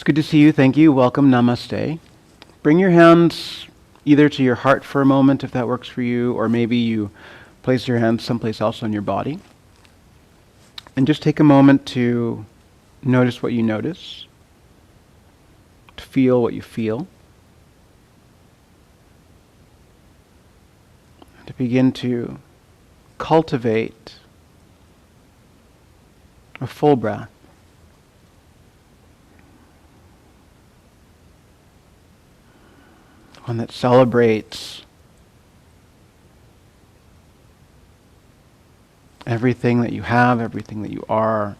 It's good to see you. Thank you. Welcome. Namaste. Bring your hands either to your heart for a moment if that works for you, or maybe you place your hands someplace else on your body. And just take a moment to notice what you notice, to feel what you feel, to begin to cultivate a full breath. One that celebrates everything that you have, everything that you are.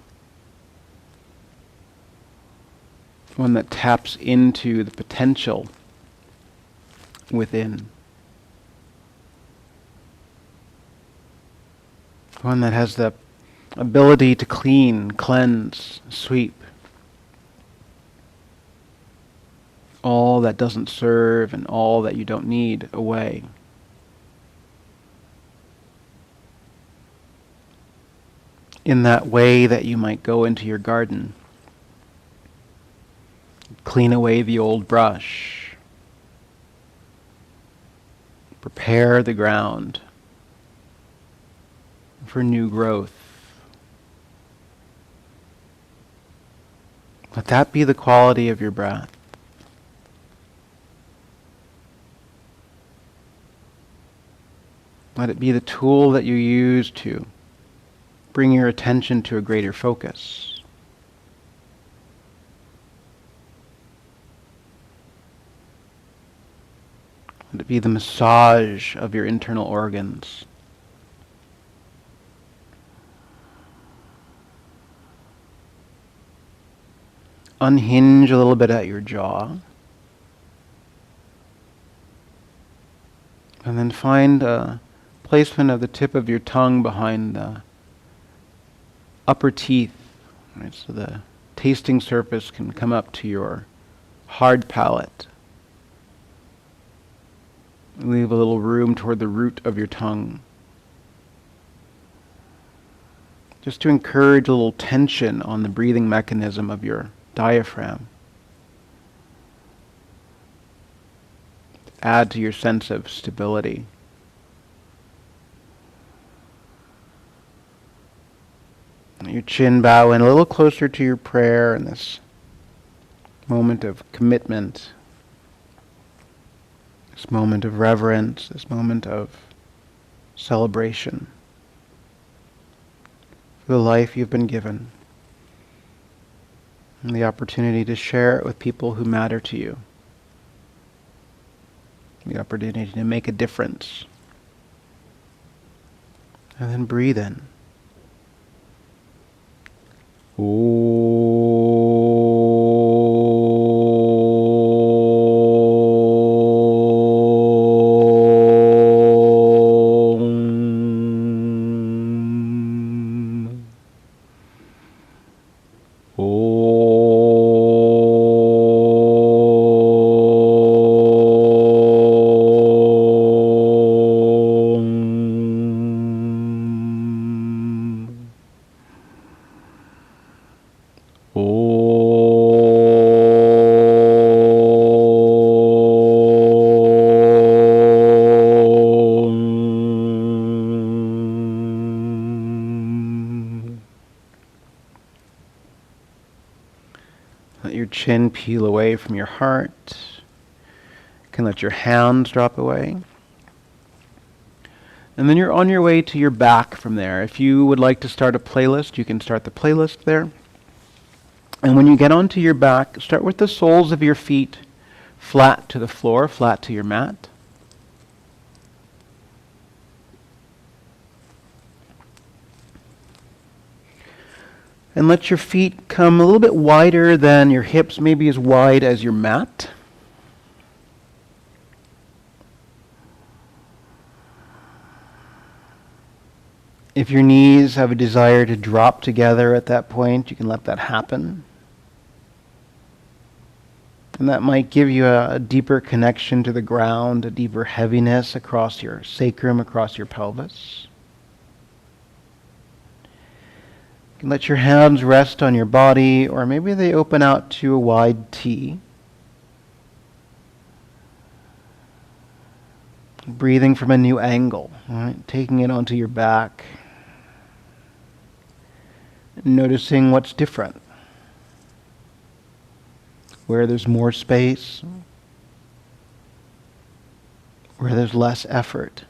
One that taps into the potential within. One that has the ability to clean, cleanse, sweep all that doesn't serve and all that you don't need away. In that way that you might go into your garden, clean away the old brush, prepare the ground for new growth. Let that be the quality of your breath. Let it be the tool that you use to bring your attention to a greater focus. Let it be the massage of your internal organs. Unhinge a little bit at your jaw. And then find a placement of the tip of your tongue behind the upper teeth, right, so the tasting surface can come up to your hard palate. Leave a little room toward the root of your tongue, just to encourage a little tension on the breathing mechanism of your diaphragm. Add to your sense of stability. Your chin bow in a little closer to your prayer in this moment of commitment, this moment of reverence, this moment of celebration for the life you've been given and the opportunity to share it with people who matter to you, the opportunity to make a difference. And then breathe in. Let your chin peel away from your heart. You can let your hands drop away. And then you're on your way to your back from there. If you would like to start a playlist, you can start the playlist there. And when you get onto your back, start with the soles of your feet flat to the floor, flat to your mat. And let your feet come a little bit wider than your hips, maybe as wide as your mat. If your knees have a desire to drop together at that point, you can let that happen. And that might give you a deeper connection to the ground, a deeper heaviness across your sacrum, across your pelvis. You can let your hands rest on your body, or maybe they open out to a wide T. Breathing from a new angle, right? Taking it onto your back. Noticing what's different. Where there's more space, where there's less effort.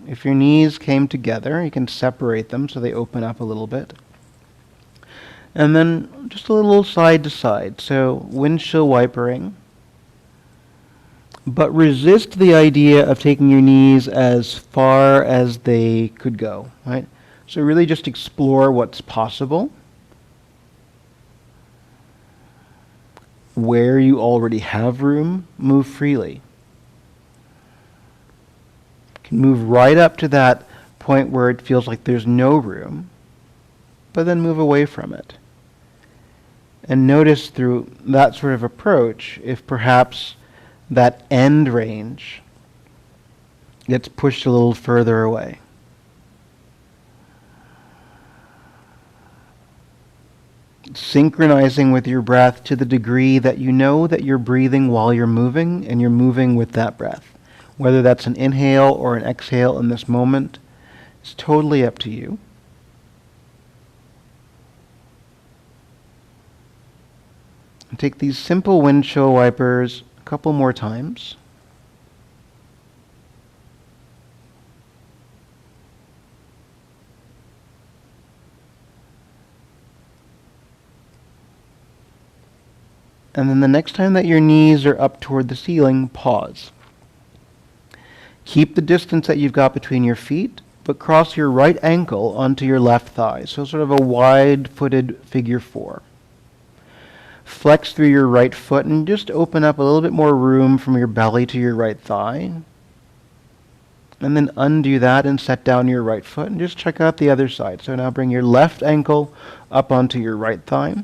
If your knees came together, you can separate them so they open up a little bit. And then just a little side to side, so windshield wipering. But resist the idea of taking your knees as far as they could go, right? So really just explore what's possible. Where you already have room, move freely. You can move right up to that point where it feels like there's no room, but then move away from it. And notice through that sort of approach if perhaps that end range gets pushed a little further away. Synchronizing with your breath to the degree that you know that you're breathing while you're moving, and you're moving with that breath. Whether that's an inhale or an exhale in this moment, it's totally up to you. And take these simple windshield wipers a couple more times. And then the next time that your knees are up toward the ceiling, pause. Keep the distance that you've got between your feet, but cross your right ankle onto your left thigh. So sort of a wide-footed figure 4. Flex through your right foot and just open up a little bit more room from your belly to your right thigh. And then undo that and set down your right foot and just check out the other side. So now bring your left ankle up onto your right thigh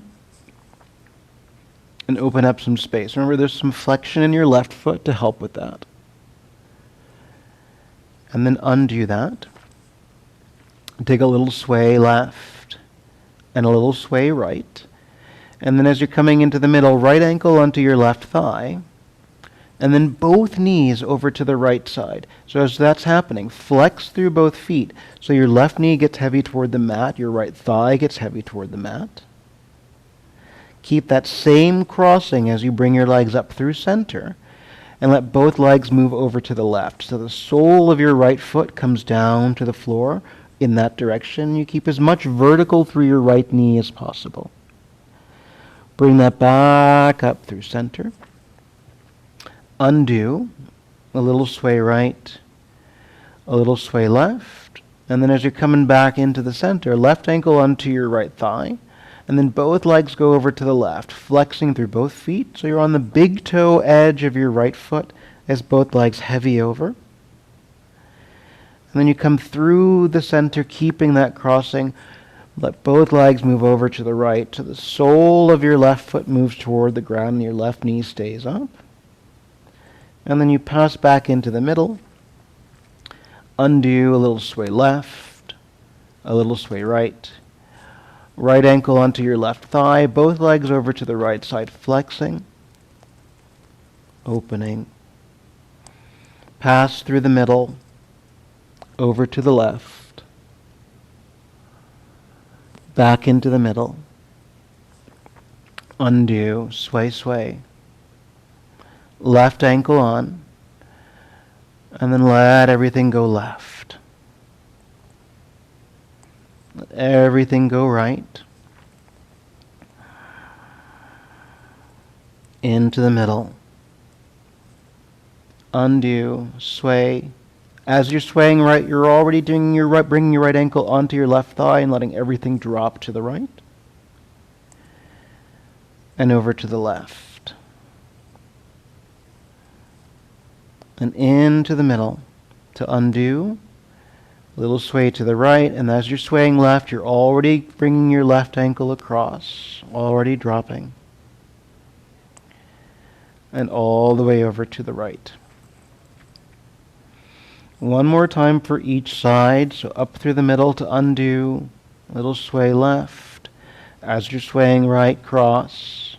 and open up some space. Remember, there's some flexion in your left foot to help with that. And then undo that. Take a little sway left and a little sway right. And then as you're coming into the middle, right ankle onto your left thigh. And then both knees over to the right side. So as that's happening, flex through both feet. So your left knee gets heavy toward the mat, your right thigh gets heavy toward the mat. Keep that same crossing as you bring your legs up through center. And let both legs move over to the left. So the sole of your right foot comes down to the floor in that direction. You keep as much vertical through your right knee as possible. Bring that back up through center. Undo. A little sway right. A little sway left. And then as you're coming back into the center, left ankle onto your right thigh. And then both legs go over to the left, flexing through both feet. So you're on the big toe edge of your right foot as both legs heavy over. And then you come through the center, keeping that crossing. Let both legs move over to the right. So the sole of your left foot moves toward the ground and your left knee stays up. And then you pass back into the middle. Undo, a little sway left, a little sway right. Right ankle onto your left thigh, both legs over to the right side, flexing, opening, pass through the middle, over to the left, back into the middle, undo, sway, sway, left ankle on, and then let everything go left. Let everything go right. Into the middle. Undo, sway. As you're swaying right, you're already doing your right, bringing your right ankle onto your left thigh and letting everything drop to the right. And over to the left. And into the middle to undo. Little sway to the right, and as you're swaying left, you're already bringing your left ankle across, already dropping. And all the way over to the right. One more time for each side. So up through the middle to undo. A little sway left. As you're swaying right, cross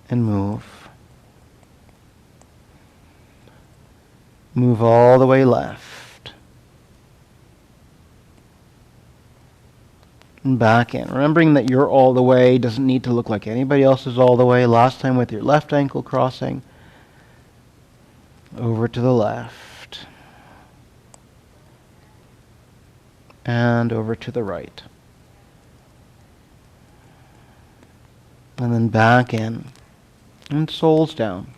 and move. Move all the way left. And back in. Remembering that your all the way doesn't need to look like anybody else's all the way. Last time with your left ankle crossing. Over to the left. And over to the right. And then back in. And soles down.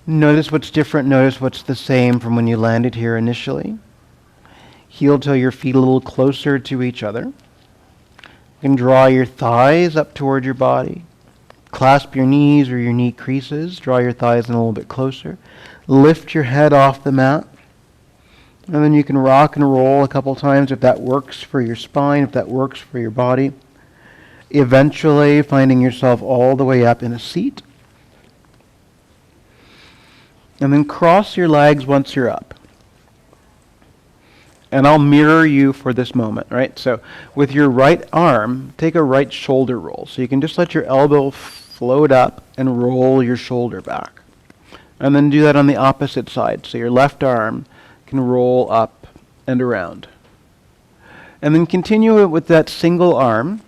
Notice what's different. Notice what's the same from when you landed here initially. Heel toe your feet a little closer to each other. You can draw your thighs up toward your body. Clasp your knees or your knee creases. Draw your thighs in a little bit closer. Lift your head off the mat. And then you can rock and roll a couple times if that works for your spine, if that works for your body. Eventually finding yourself all the way up in a seat. And then cross your legs once you're up. And I'll mirror you for this moment, right? So with your right arm, take a right shoulder roll. So you can just let your elbow float up and roll your shoulder back. And then do that on the opposite side. So your left arm can roll up and around. And then continue it with that single arm.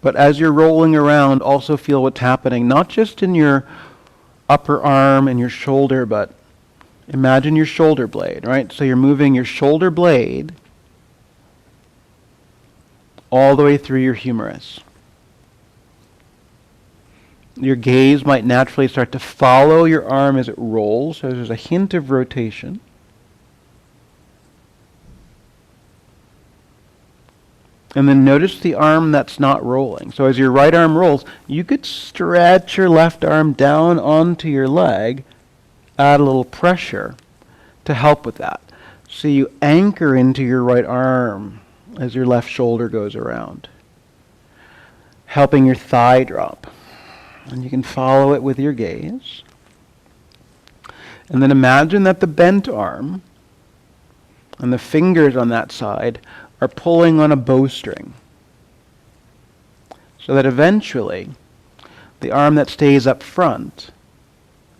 But as you're rolling around, also feel what's happening, not just in your upper arm and your shoulder, but imagine your shoulder blade, right? So you're moving your shoulder blade all the way through your humerus. Your gaze might naturally start to follow your arm as it rolls, so there's a hint of rotation. And then notice the arm that's not rolling. So as your right arm rolls, you could stretch your left arm down onto your leg, add a little pressure to help with that. So you anchor into your right arm as your left shoulder goes around, helping your thigh drop. And you can follow it with your gaze. And then imagine that the bent arm and the fingers on that side are pulling on a bowstring, so that eventually the arm that stays up front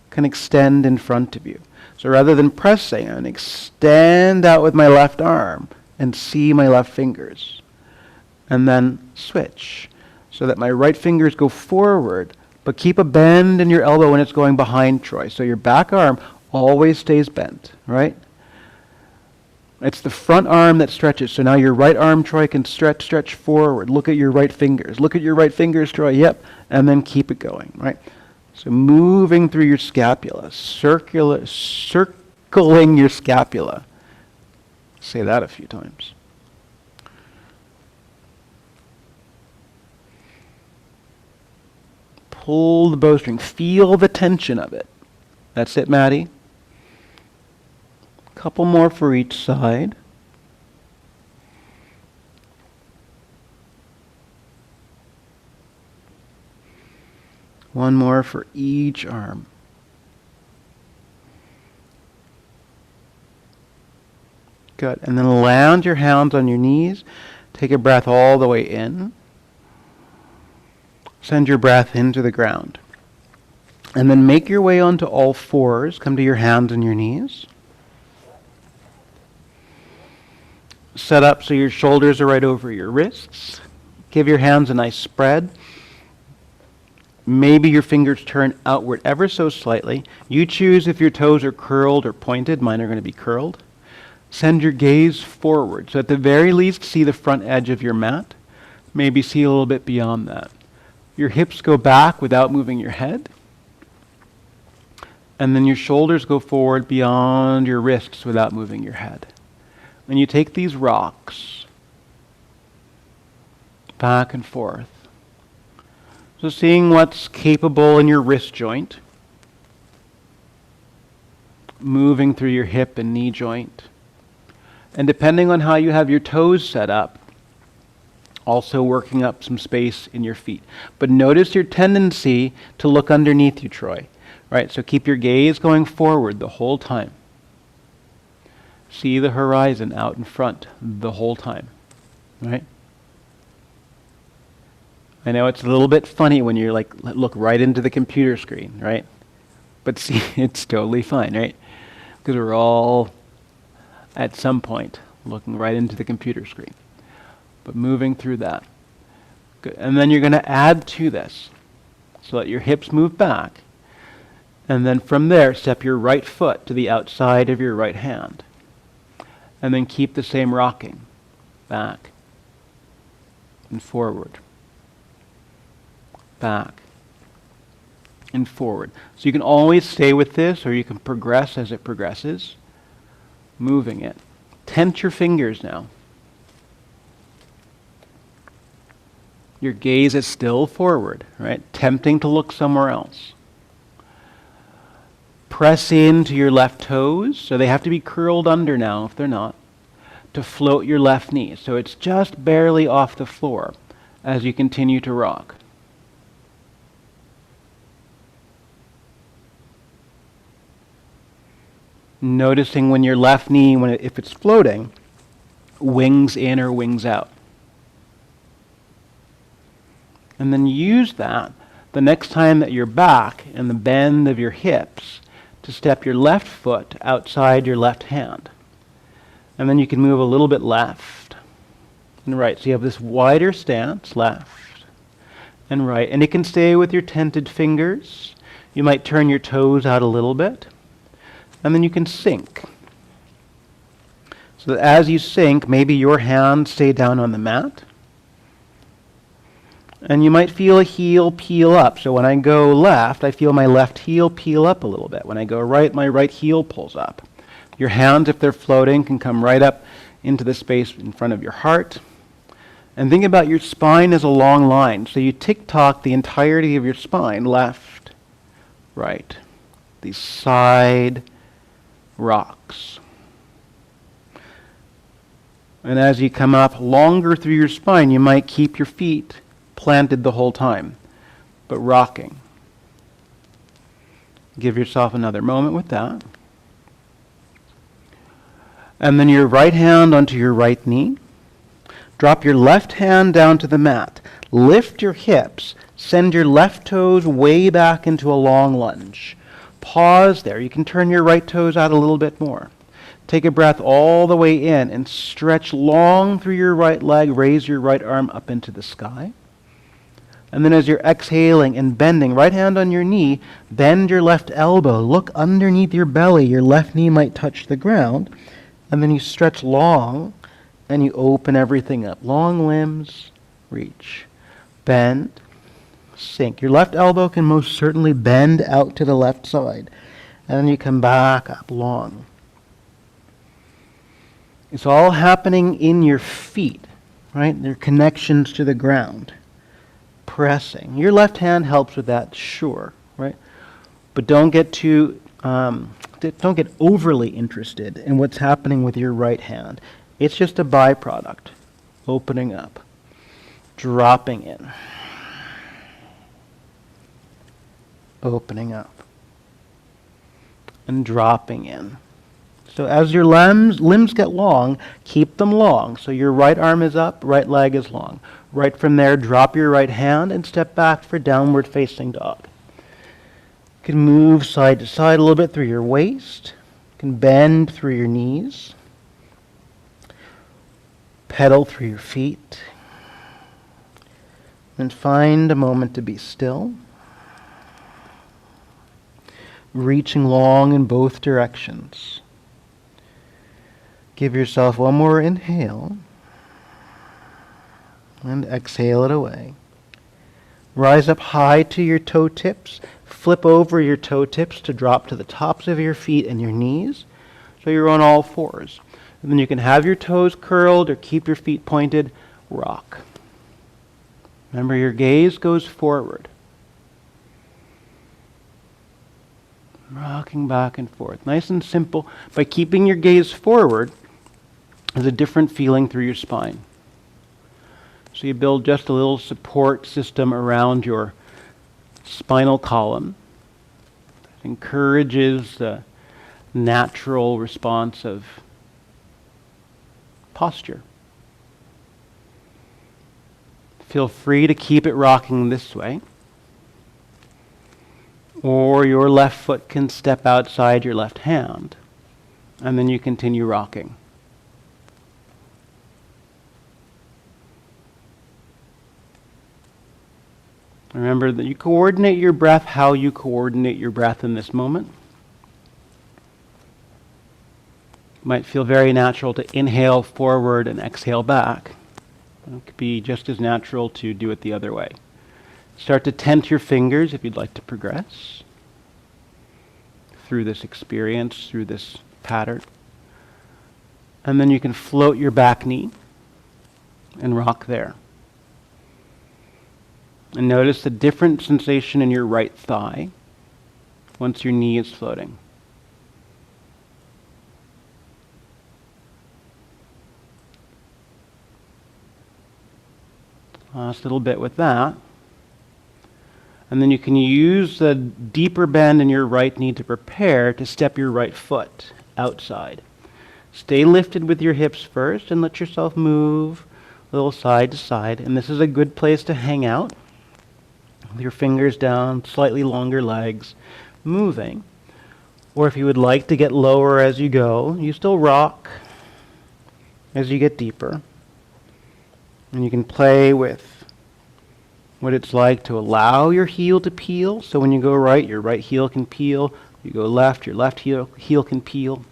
can extend in front of you. So rather than pressing, I'm going to extend out with my left arm and see my left fingers. And then switch, so that my right fingers go forward, but keep a bend in your elbow when it's going behind Troy. So your back arm always stays bent, right? It's the front arm that stretches. So now your right arm, Troy, can stretch forward. Look at your right fingers. Look at your right fingers, Troy. Yep. And then keep it going, right? So moving through your scapula, circling your scapula. Say that a few times. Pull the bowstring. Feel the tension of it. That's it, Maddie. Couple more for each side. One more for each arm. Good. And then land your hands on your knees. Take a breath all the way in. Send your breath into the ground. And then make your way onto all fours. Come to your hands and your knees. Set up so your shoulders are right over your wrists. Give your hands a nice spread. Maybe your fingers turn outward ever so slightly. You choose if your toes are curled or pointed. Mine are going to be curled. Send your gaze forward. So at the very least, see the front edge of your mat. Maybe see a little bit beyond that. Your hips go back without moving your head. And then your shoulders go forward beyond your wrists without moving your head. And you take these rocks back and forth. So seeing what's capable in your wrist joint, moving through your hip and knee joint. And depending on how you have your toes set up, also working up some space in your feet. But notice your tendency to look underneath you, Troy. Right, so keep your gaze going forward the whole time. See the horizon out in front the whole time. Right? I know it's a little bit funny when you're like, look right into the computer screen, right? But see, it's totally fine, right? Because we're all, at some point, looking right into the computer screen. But moving through that. Good. And then you're going to add to this. So let your hips move back. And then from there, step your right foot to the outside of your right hand. And then keep the same rocking. Back and forward. Back and forward. So you can always stay with this, or you can progress as it progresses. Moving it. Tent your fingers now. Your gaze is still forward, right? Tempting to look somewhere else. Press into your left toes, so they have to be curled under now if they're not, to float your left knee. So it's just barely off the floor as you continue to rock. Noticing when your left knee, if it's floating, wings in or wings out. And then use that the next time that you're back in the bend of your hips to step your left foot outside your left hand. And then you can move a little bit left and right. So you have this wider stance, left and right. And it can stay with your tented fingers. You might turn your toes out a little bit. And then you can sink. So that as you sink, maybe your hands stay down on the mat. And you might feel a heel peel up. So when I go left, I feel my left heel peel up a little bit. When I go right, my right heel pulls up. Your hands, if they're floating, can come right up into the space in front of your heart. And think about your spine as a long line. So you tick-tock the entirety of your spine, left, right. These side rocks. And as you come up longer through your spine, you might keep your feet planted the whole time, but rocking. Give yourself another moment with that. And then your right hand onto your right knee. Drop your left hand down to the mat. Lift your hips. Send your left toes way back into a long lunge. Pause there. You can turn your right toes out a little bit more. Take a breath all the way in and stretch long through your right leg. Raise your right arm up into the sky. And then as you're exhaling and bending, right hand on your knee, bend your left elbow. Look underneath your belly. Your left knee might touch the ground. And then you stretch long and you open everything up. Long limbs, reach. Bend, sink. Your left elbow can most certainly bend out to the left side. And then you come back up long. It's all happening in your feet, right? Their connections to the ground. Pressing. Your left hand helps with that, sure, right? But don't get overly interested in what's happening with your right hand. It's just a byproduct. Opening up, dropping in, opening up, and dropping in. So as your limbs get long, keep them long. So your right arm is up, right leg is long. Right from there, drop your right hand and step back for downward facing dog. You can move side to side a little bit through your waist. You can bend through your knees. Pedal through your feet. And find a moment to be still. Reaching long in both directions. Give yourself one more inhale. And exhale it away. Rise up high to your toe tips. Flip over your toe tips to drop to the tops of your feet and your knees. So you're on all fours. And then you can have your toes curled or keep your feet pointed. Rock. Remember, your gaze goes forward. Rocking back and forth. Nice and simple. By keeping your gaze forward, there's a different feeling through your spine. So you build just a little support system around your spinal column. encourages the natural response of posture. Feel free to keep it rocking this way. Or your left foot can step outside your left hand, and then you continue rocking. Remember that you coordinate your breath how you coordinate your breath in this moment. It might feel very natural to inhale forward and exhale back. It could be just as natural to do it the other way. Start to tent your fingers if you'd like to progress through this experience, through this pattern. And then you can float your back knee and rock there. And notice the different sensation in your right thigh once your knee is floating. Last little bit with that. And then you can use the deeper bend in your right knee to prepare to step your right foot outside. Stay lifted with your hips first and let yourself move a little side to side. And this is a good place to hang out with your fingers down, slightly longer legs, moving. Or if you would like to get lower as you go, you still rock as you get deeper. And you can play with what it's like to allow your heel to peel. So when you go right, your right heel can peel. You go left, your left heel can peel.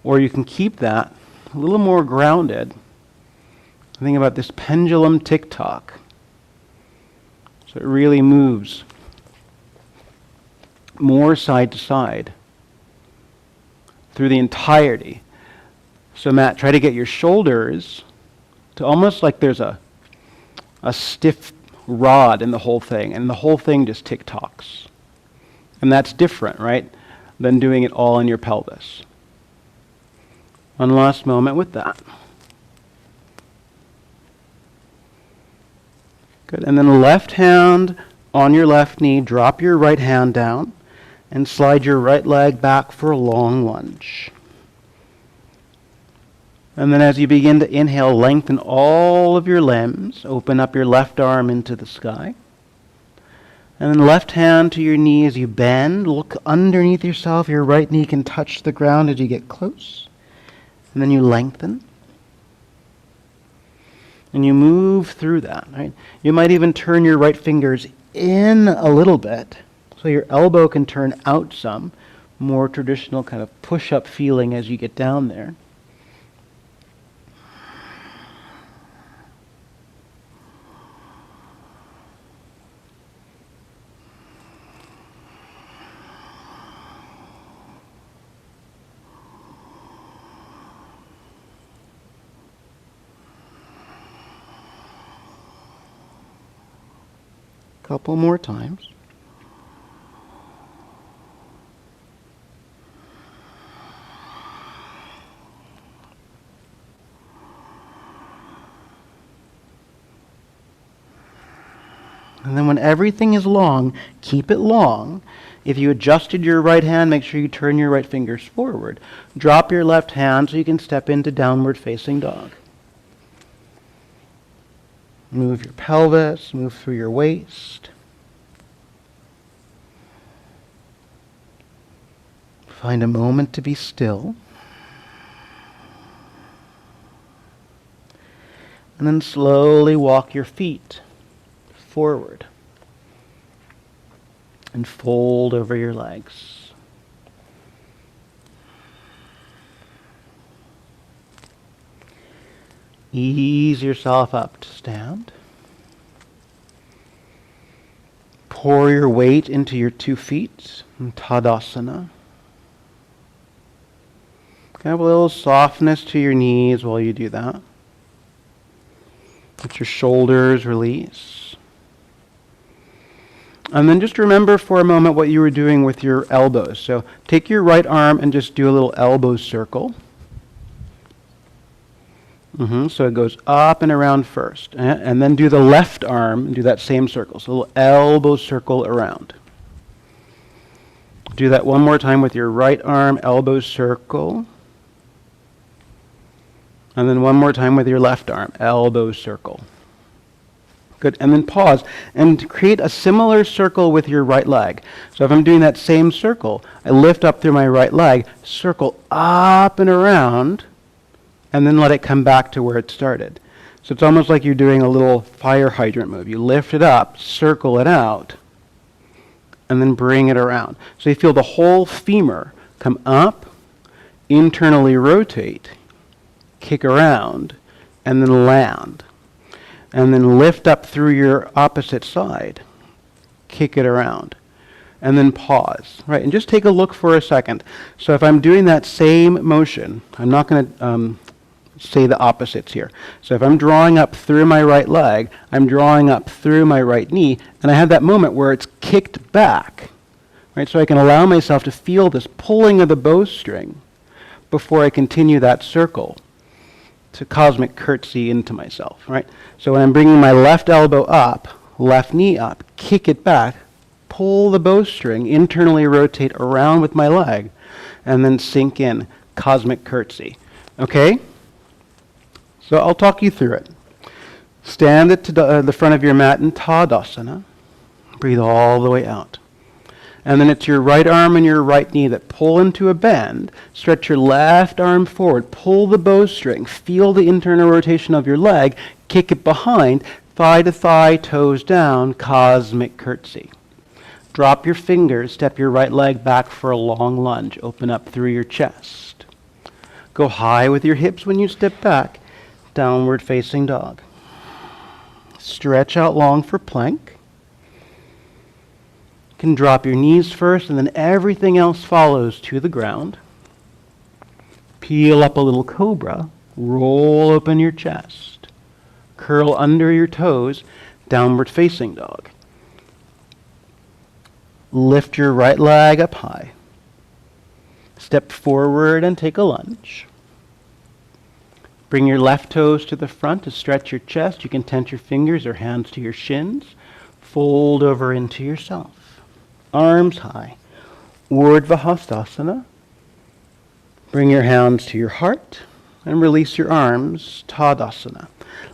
Or you can keep that a little more grounded. Think about this pendulum tick-tock. So it really moves more side to side through the entirety. So Matt, try to get your shoulders to almost like there's a stiff rod in the whole thing, and the whole thing just tick-tocks. And that's different, right, than doing it all in your pelvis. One last moment with that. Good. And then the left hand on your left knee, drop your right hand down and slide your right leg back for a long lunge. And then as you begin to inhale, lengthen all of your limbs. Open up your left arm into the sky. And then left hand to your knee as you bend. Look underneath yourself. Your right knee can touch the ground as you get close. And then you lengthen. And you move through that, right? You might even turn your right fingers in a little bit so your elbow can turn out some. More traditional kind of push-up feeling as you get down there. Couple more times. And then when everything is long, keep it long. If you adjusted your right hand, make sure you turn your right fingers forward. Drop your left hand so you can step into downward facing dog. Move your pelvis, move through your waist. Find a moment to be still. And then slowly walk your feet forward. And fold over your legs. Ease yourself up to stand. Pour your weight into your 2 feet in Tadasana. Have a little softness to your knees while you do that. Let your shoulders release. And then just remember for a moment what you were doing with your elbows. So take your right arm and just do a little elbow circle. So it goes up and around first. And then do the left arm and do that same circle. So a little elbow circle around. Do that one more time with your right arm, elbow circle. And then one more time with your left arm, elbow circle. Good, and then pause and create a similar circle with your right leg. So if I'm doing that same circle, I lift up through my right leg, circle up and around, and then let it come back to where it started. So it's almost like you're doing a little fire hydrant move. You lift it up, circle it out, and then bring it around. So you feel the whole femur come up, internally rotate, kick around, and then land. And then lift up through your opposite side, kick it around, and then pause. Right, and just take a look for a second. So if I'm doing that same motion, I'm not going to say the opposites here. So if I'm drawing up through my right leg, I'm drawing up through my right knee, and I have that moment where it's kicked back. Right, so I can allow myself to feel this pulling of the bowstring before I continue that circle to cosmic curtsy into myself, right? So when I'm bringing my left elbow up, left knee up, kick it back, pull the bowstring, internally rotate around with my leg, and then sink in, cosmic curtsy. Okay? So I'll talk you through it. Stand at the front of your mat in Tadasana. Breathe all the way out. And then it's your right arm and your right knee that pull into a bend. Stretch your left arm forward. Pull the bowstring. Feel the internal rotation of your leg. Kick it behind. Thigh to thigh, toes down. Cosmic curtsy. Drop your fingers. Step your right leg back for a long lunge. Open up through your chest. Go high with your hips when you step back. Downward facing dog. Stretch out long for plank. You can drop your knees first, and then everything else follows to the ground. Peel up a little cobra. Roll open your chest. Curl under your toes. Downward facing dog. Lift your right leg up high. Step forward and take a lunge. Bring your left toes to the front to stretch your chest. You can tent your fingers or hands to your shins. Fold over into yourself. Arms high. Urdhva Hastasana. Bring your hands to your heart and release your arms. Tadasana.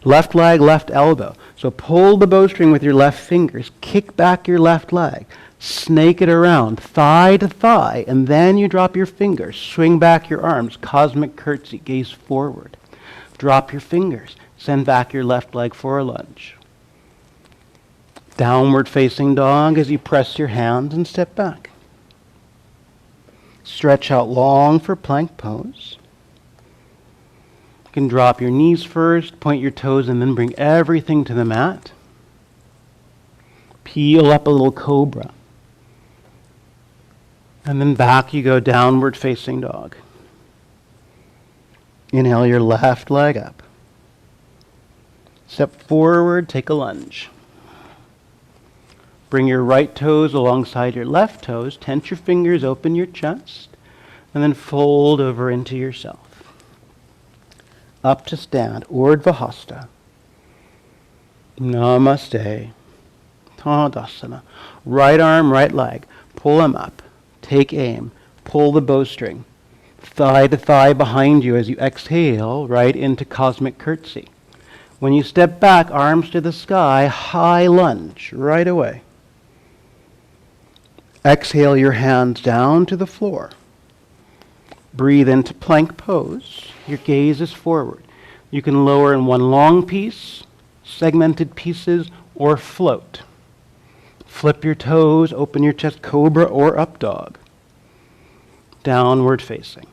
Left leg, left elbow. So pull the bowstring with your left fingers. Kick back your left leg. Snake it around, thigh to thigh, and then you drop your fingers. Swing back your arms. Cosmic curtsy. Gaze forward. Drop your fingers. Send back your left leg for a lunge. Downward facing dog as you press your hands and step back. Stretch out long for plank pose. You can drop your knees first, point your toes, and then bring everything to the mat. Peel up a little cobra. And then back you go, downward facing dog. Inhale your left leg up. Step forward, take a lunge. Bring your right toes alongside your left toes. Tent your fingers, open your chest, and then fold over into yourself. Up to stand, Urdhva Hasta. Namaste. Tadasana. Right arm, right leg. Pull them up. Take aim. Pull the bowstring. Thigh to thigh behind you as you exhale right into cosmic curtsy. When you step back, arms to the sky, high lunge right away. Exhale your hands down to the floor. Breathe into plank pose. Your gaze is forward. You can lower in one long piece, segmented pieces, or float. Flip your toes, open your chest, cobra or up dog. Downward facing.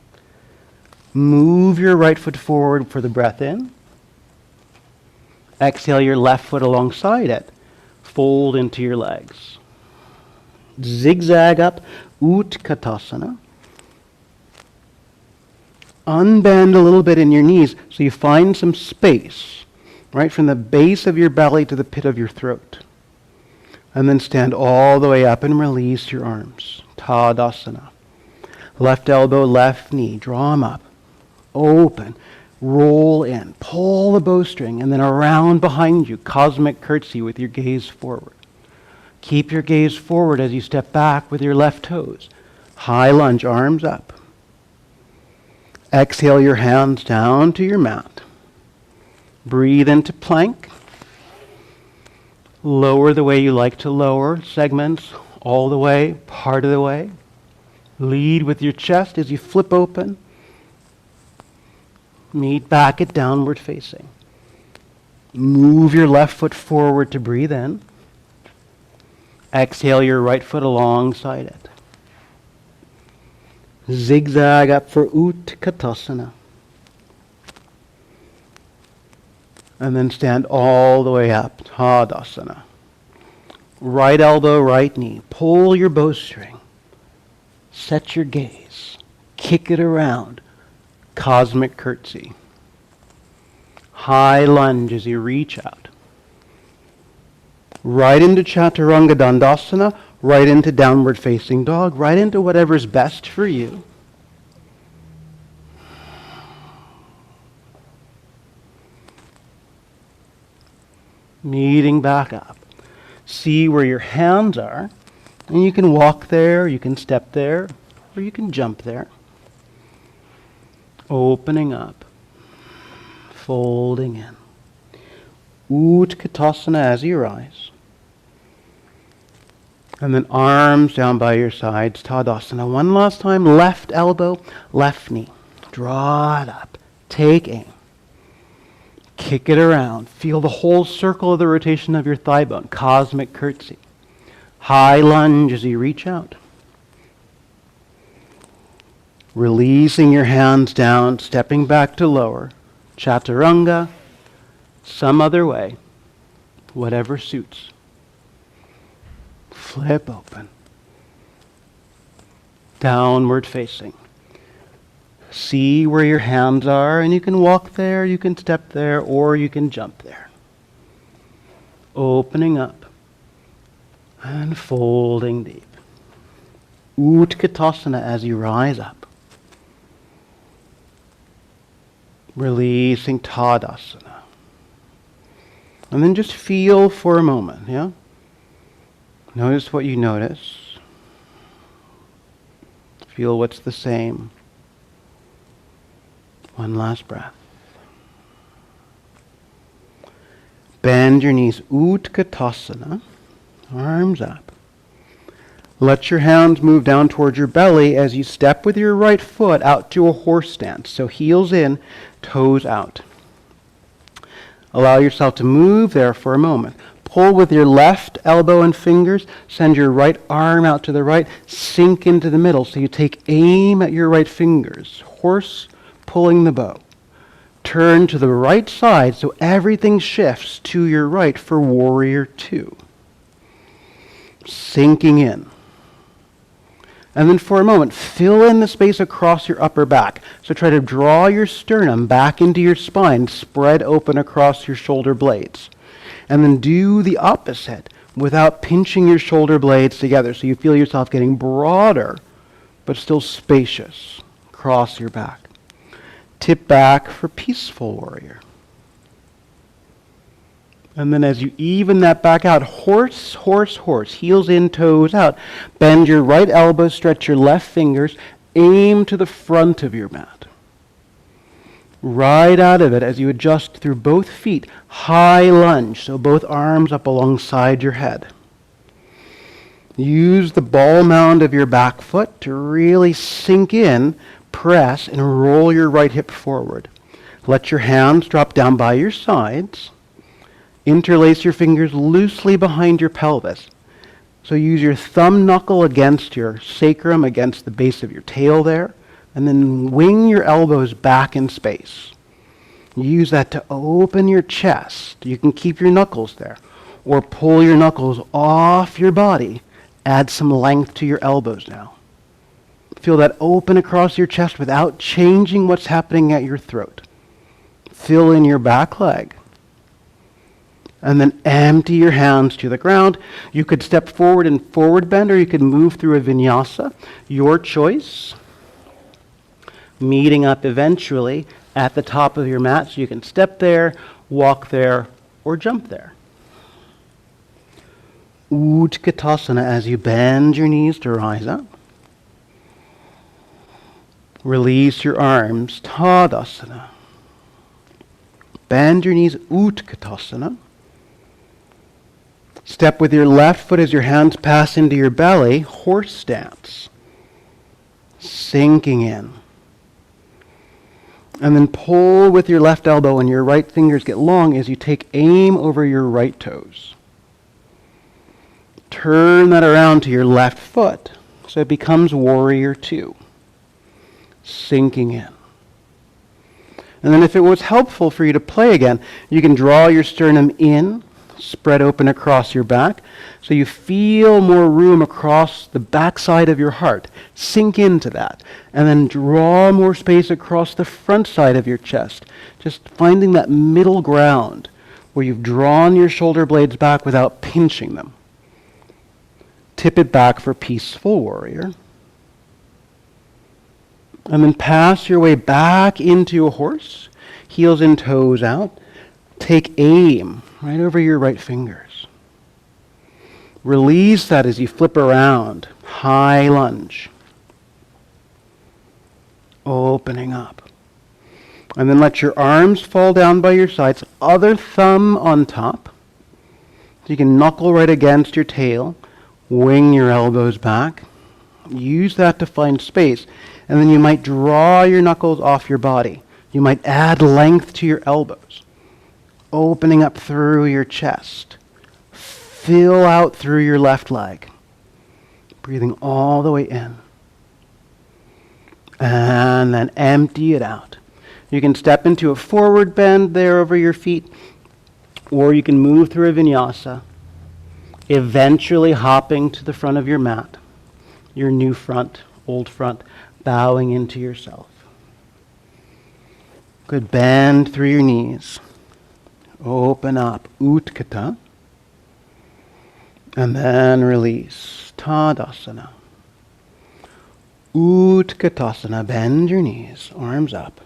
Move your right foot forward for the breath in. Exhale your left foot alongside it. Fold into your legs. Zigzag up, Utkatasana. Unbend a little bit in your knees so you find some space, right from the base of your belly to the pit of your throat. And then stand all the way up and release your arms. Tadasana. Left elbow, left knee. Draw them up. Open. Roll in. Pull the bowstring and then around behind you. Cosmic curtsy with your gaze forward. Keep your gaze forward as you step back with your left toes. High lunge, arms up. Exhale your hands down to your mat. Breathe into plank. Lower the way you like to lower, segments all the way, part of the way. Lead with your chest as you flip open. Meet back at downward facing. Move your left foot forward to breathe in. Exhale your right foot alongside it. Zigzag up for Utkatasana. And then stand all the way up, Tadasana. Right elbow, right knee. Pull your bowstring. Set your gaze. Kick it around. Cosmic curtsy. High lunge as you reach out. Right into Chaturanga Dandasana, right into downward facing dog, right into whatever's best for you. Meeting back up. See where your hands are, and you can walk there, you can step there, or you can jump there. Opening up, folding in. Utkatasana as you rise. And then arms down by your sides, Tadasana. One last time, left elbow, left knee. Draw it up. Take aim. Kick it around. Feel the whole circle of the rotation of your thigh bone. Cosmic curtsy. High lunge as you reach out. Releasing your hands down, stepping back to lower. Chaturanga. Some other way. Whatever suits. Flip open. Downward facing. See where your hands are, and you can walk there, you can step there, or you can jump there. Opening up and folding deep. Utkatasana as you rise up. Releasing Tadasana. And then just feel for a moment, yeah? Notice what you notice. Feel what's the same. One last breath. Bend your knees, Utkatasana, arms up. Let your hands move down towards your belly as you step with your right foot out to a horse stance. So heels in, toes out. Allow yourself to move there for a moment. Pull with your left elbow and fingers. Send your right arm out to the right. Sink into the middle. So you take aim at your right fingers. Horse pulling the bow. Turn to the right side so everything shifts to your right for warrior two. Sinking in. And then for a moment, fill in the space across your upper back. So try to draw your sternum back into your spine, spread open across your shoulder blades. And then do the opposite without pinching your shoulder blades together so you feel yourself getting broader but still spacious across your back. Tip back for peaceful warrior. And then as you even that back out, horse, horse, horse, heels in, toes out. Bend your right elbow, stretch your left fingers, aim to the front of your mat. Right out of it as you adjust through both feet, high lunge, so both arms up alongside your head. Use the ball mound of your back foot to really sink in, press, and roll your right hip forward. Let your hands drop down by your sides. Interlace your fingers loosely behind your pelvis. So use your thumb knuckle against your sacrum, against the base of your tail there, and then wing your elbows back in space. Use that to open your chest. You can keep your knuckles there, or pull your knuckles off your body. Add some length to your elbows now. Feel that open across your chest without changing what's happening at your throat. Fill in your back leg. And then empty your hands to the ground. You could step forward in forward bend, or you could move through a vinyasa. Your choice. Meeting up eventually at the top of your mat, so you can step there, walk there, or jump there. Utkatasana as you bend your knees to rise up. Release your arms, Tadasana. Bend your knees, Utkatasana. Step with your left foot as your hands pass into your belly, horse stance. Sinking in. And then pull with your left elbow and your right fingers get long as you take aim over your right toes. Turn that around to your left foot so it becomes warrior two. Sinking in. And then if it was helpful for you to play again, you can draw your sternum in, spread open across your back, so you feel more room across the backside of your heart. Sink into that. And then draw more space across the front side of your chest. Just finding that middle ground where you've drawn your shoulder blades back without pinching them. Tip it back for peaceful warrior. And then pass your way back into a horse, heels and toes out. Take aim right over your right fingers. Release that as you flip around. High lunge. Opening up. And then let your arms fall down by your sides. Other thumb on top. So you can knuckle right against your tail. Wing your elbows back. Use that to find space. And then you might draw your knuckles off your body. You might add length to your elbows. Opening up through your chest. Fill out through your left leg. Breathing all the way in. And then empty it out. You can step into a forward bend there over your feet, or you can move through a vinyasa, eventually hopping to the front of your mat, your new front, old front, bowing into yourself. Good. Bend through your knees. Open up, Utkata. And then release, Tadasana. Utkatasana, bend your knees, arms up.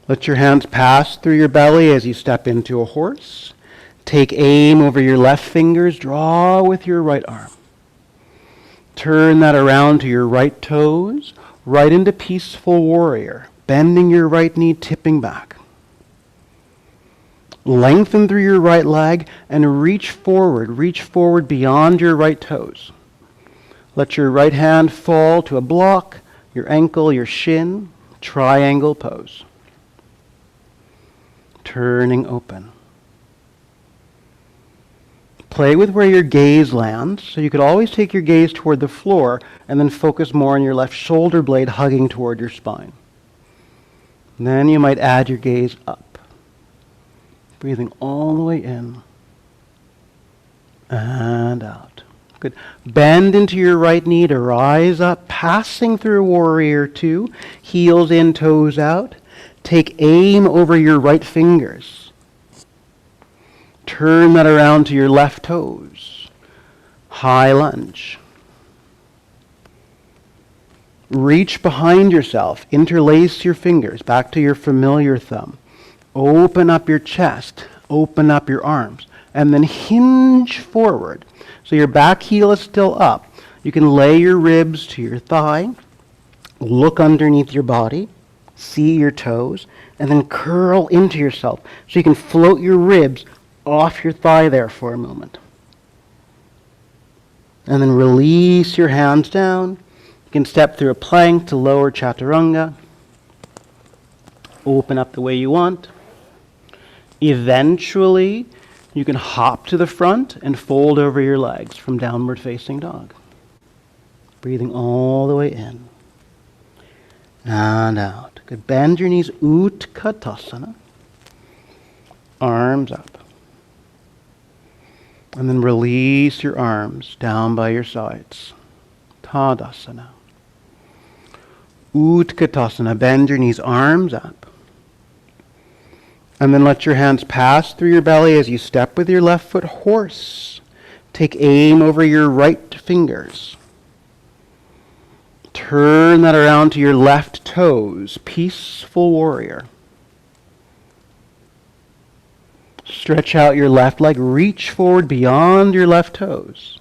Let your hands pass through your belly as you step into a horse. Take aim over your left fingers, draw with your right arm. Turn that around to your right toes, right into peaceful warrior, bending your right knee, tipping back. Lengthen through your right leg and reach forward beyond your right toes. Let your right hand fall to a block, your ankle, your shin, triangle pose. Turning open. Play with where your gaze lands, so you could always take your gaze toward the floor and then focus more on your left shoulder blade hugging toward your spine. And then you might add your gaze up. Breathing all the way in and out. Good. Bend into your right knee to rise up, passing through warrior two, heels in, toes out. Take aim over your right fingers. Turn that around to your left toes. High lunge. Reach behind yourself. Interlace your fingers back to your familiar thumb. Open up your chest. Open up your arms. And then hinge forward. So your back heel is still up. You can lay your ribs to your thigh. Look underneath your body. See your toes. And then curl into yourself. So you can float your ribs off your thigh there for a moment. And then release your hands down. You can step through a plank to lower chaturanga. Open up the way you want. Eventually, you can hop to the front and fold over your legs from downward facing dog. Breathing all the way in and out. Good. Bend your knees, Utkatasana. Arms up. And then release your arms down by your sides. Tadasana. Utkatasana. Bend your knees, arms up. And then let your hands pass through your belly as you step with your left foot, horse. Take aim over your right fingers. Turn that around to your left toes, peaceful warrior. Stretch out your left leg, reach forward beyond your left toes.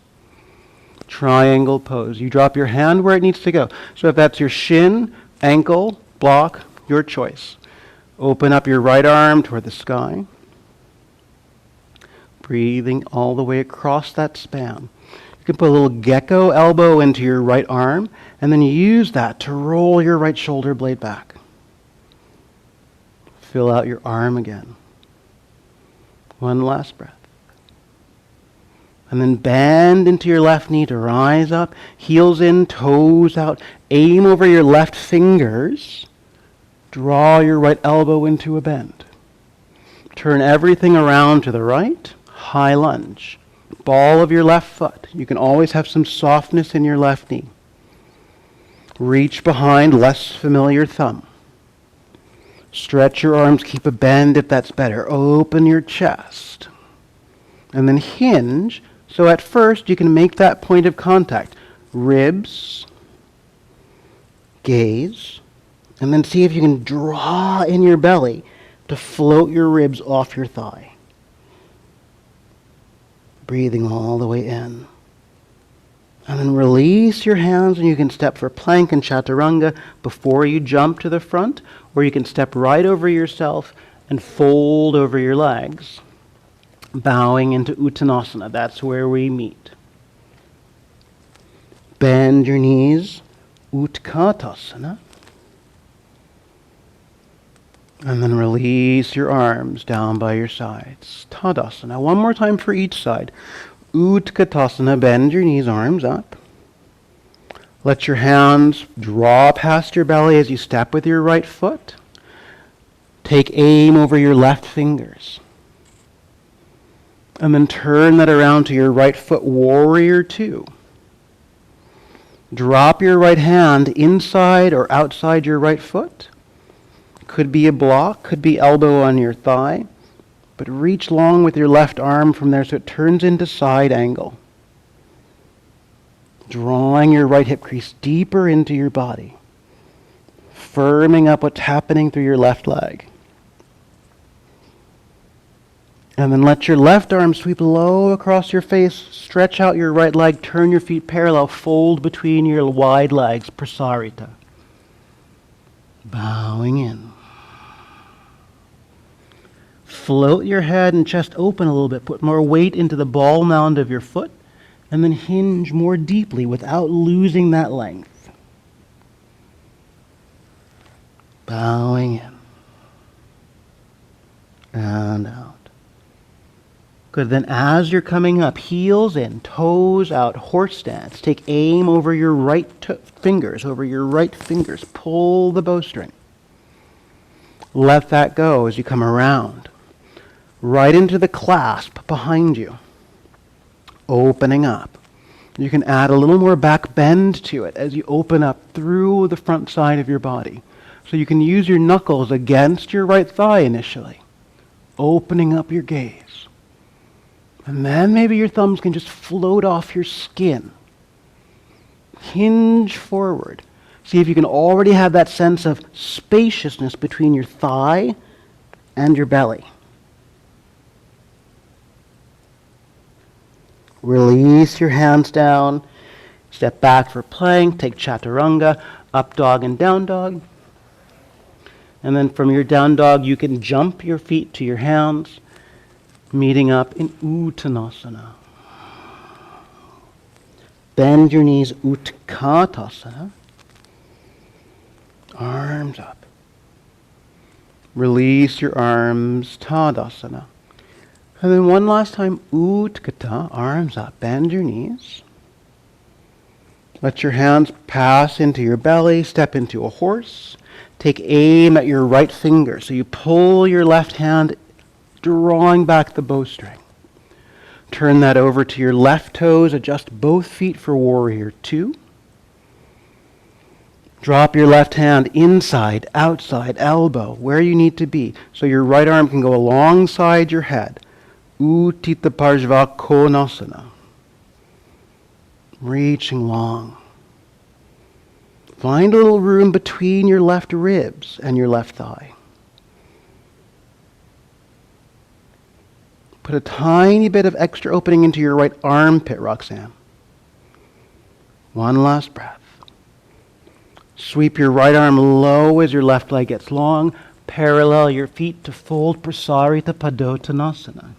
Triangle pose. You drop your hand where it needs to go. So if that's your shin, ankle, block, your choice. Open up your right arm toward the sky. Breathing all the way across that span. You can put a little gecko elbow into your right arm and then use that to roll your right shoulder blade back. Fill out your arm again. One last breath. And then bend into your left knee to rise up, heels in, toes out. Aim over your left fingers. Draw your right elbow into a bend. Turn everything around to the right. High lunge. Ball of your left foot. You can always have some softness in your left knee. Reach behind less familiar thumb. Stretch your arms, keep a bend if that's better. Open your chest. And then hinge. So at first you can make that point of contact. Ribs. Gaze. And then see if you can draw in your belly to float your ribs off your thigh. Breathing all the way in. And then release your hands and you can step for plank and chaturanga before you jump to the front, or you can step right over yourself and fold over your legs, bowing into Uttanasana. That's where we meet. Bend your knees, Utkatasana. And then release your arms down by your sides. Tadasana. One more time for each side. Utkatasana. Bend your knees, arms up. Let your hands draw past your belly as you step with your right foot. Take aim over your left fingers. And then turn that around to your right foot, warrior two. Drop your right hand inside or outside your right foot. Could be a block, could be elbow on your thigh, but reach long with your left arm from there so it turns into side angle. Drawing your right hip crease deeper into your body, firming up what's happening through your left leg. And then let your left arm sweep low across your face, stretch out your right leg, turn your feet parallel, fold between your wide legs, prasarita. Bowing in. Float your head and chest open a little bit. Put more weight into the ball mound of your foot. And then hinge more deeply without losing that length. Bowing in. And out. Good. Then as you're coming up, heels in, toes out, horse stance. Take aim over your right fingers, over your right fingers. Pull the bowstring. Let that go as you come around. Right into the clasp behind you. Opening up. You can add a little more back bend to it as you open up through the front side of your body. So you can use your knuckles against your right thigh initially. Opening up your gaze. And then maybe your thumbs can just float off your skin. Hinge forward. See if you can already have that sense of spaciousness between your thigh and your belly. Release your hands down. Step back for plank. Take chaturanga, up dog and down dog. And then from your down dog, you can jump your feet to your hands, meeting up in Uttanasana. Bend your knees, Utkatasana. Arms up. Release your arms, Tadasana. And then one last time, Utkata, arms up. Bend your knees. Let your hands pass into your belly, step into a horse. Take aim at your right finger. So you pull your left hand, drawing back the bowstring. Turn that over to your left toes. Adjust both feet for warrior two. Drop your left hand inside, outside, elbow, where you need to be. So your right arm can go alongside your head. Uttita Parshva Konasana. Reaching long. Find a little room between your left ribs and your left thigh. Put a tiny bit of extra opening into your right armpit, Roxanne. One last breath. Sweep your right arm low as your left leg gets long. Parallel your feet to fold Prasarita Padottanasana.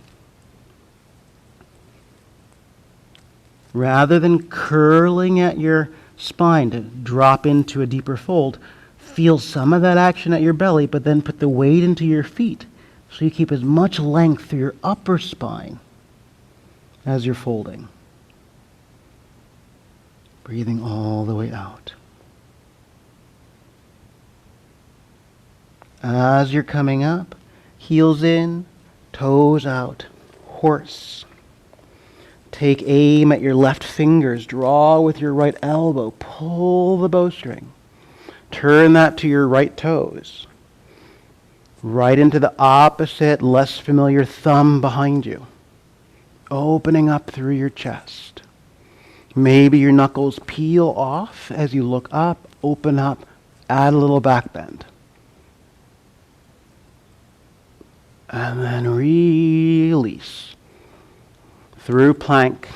Rather than curling at your spine to drop into a deeper fold, feel some of that action at your belly, but then put the weight into your feet so you keep as much length through your upper spine as you're folding. Breathing all the way out. As you're coming up, heels in, toes out, horse. Take aim at your left fingers, draw with your right elbow, pull the bowstring. Turn that to your right toes. Right into the opposite, less familiar thumb behind you. Opening up through your chest. Maybe your knuckles peel off as you look up, open up, add a little back bend. And then release. Through plank.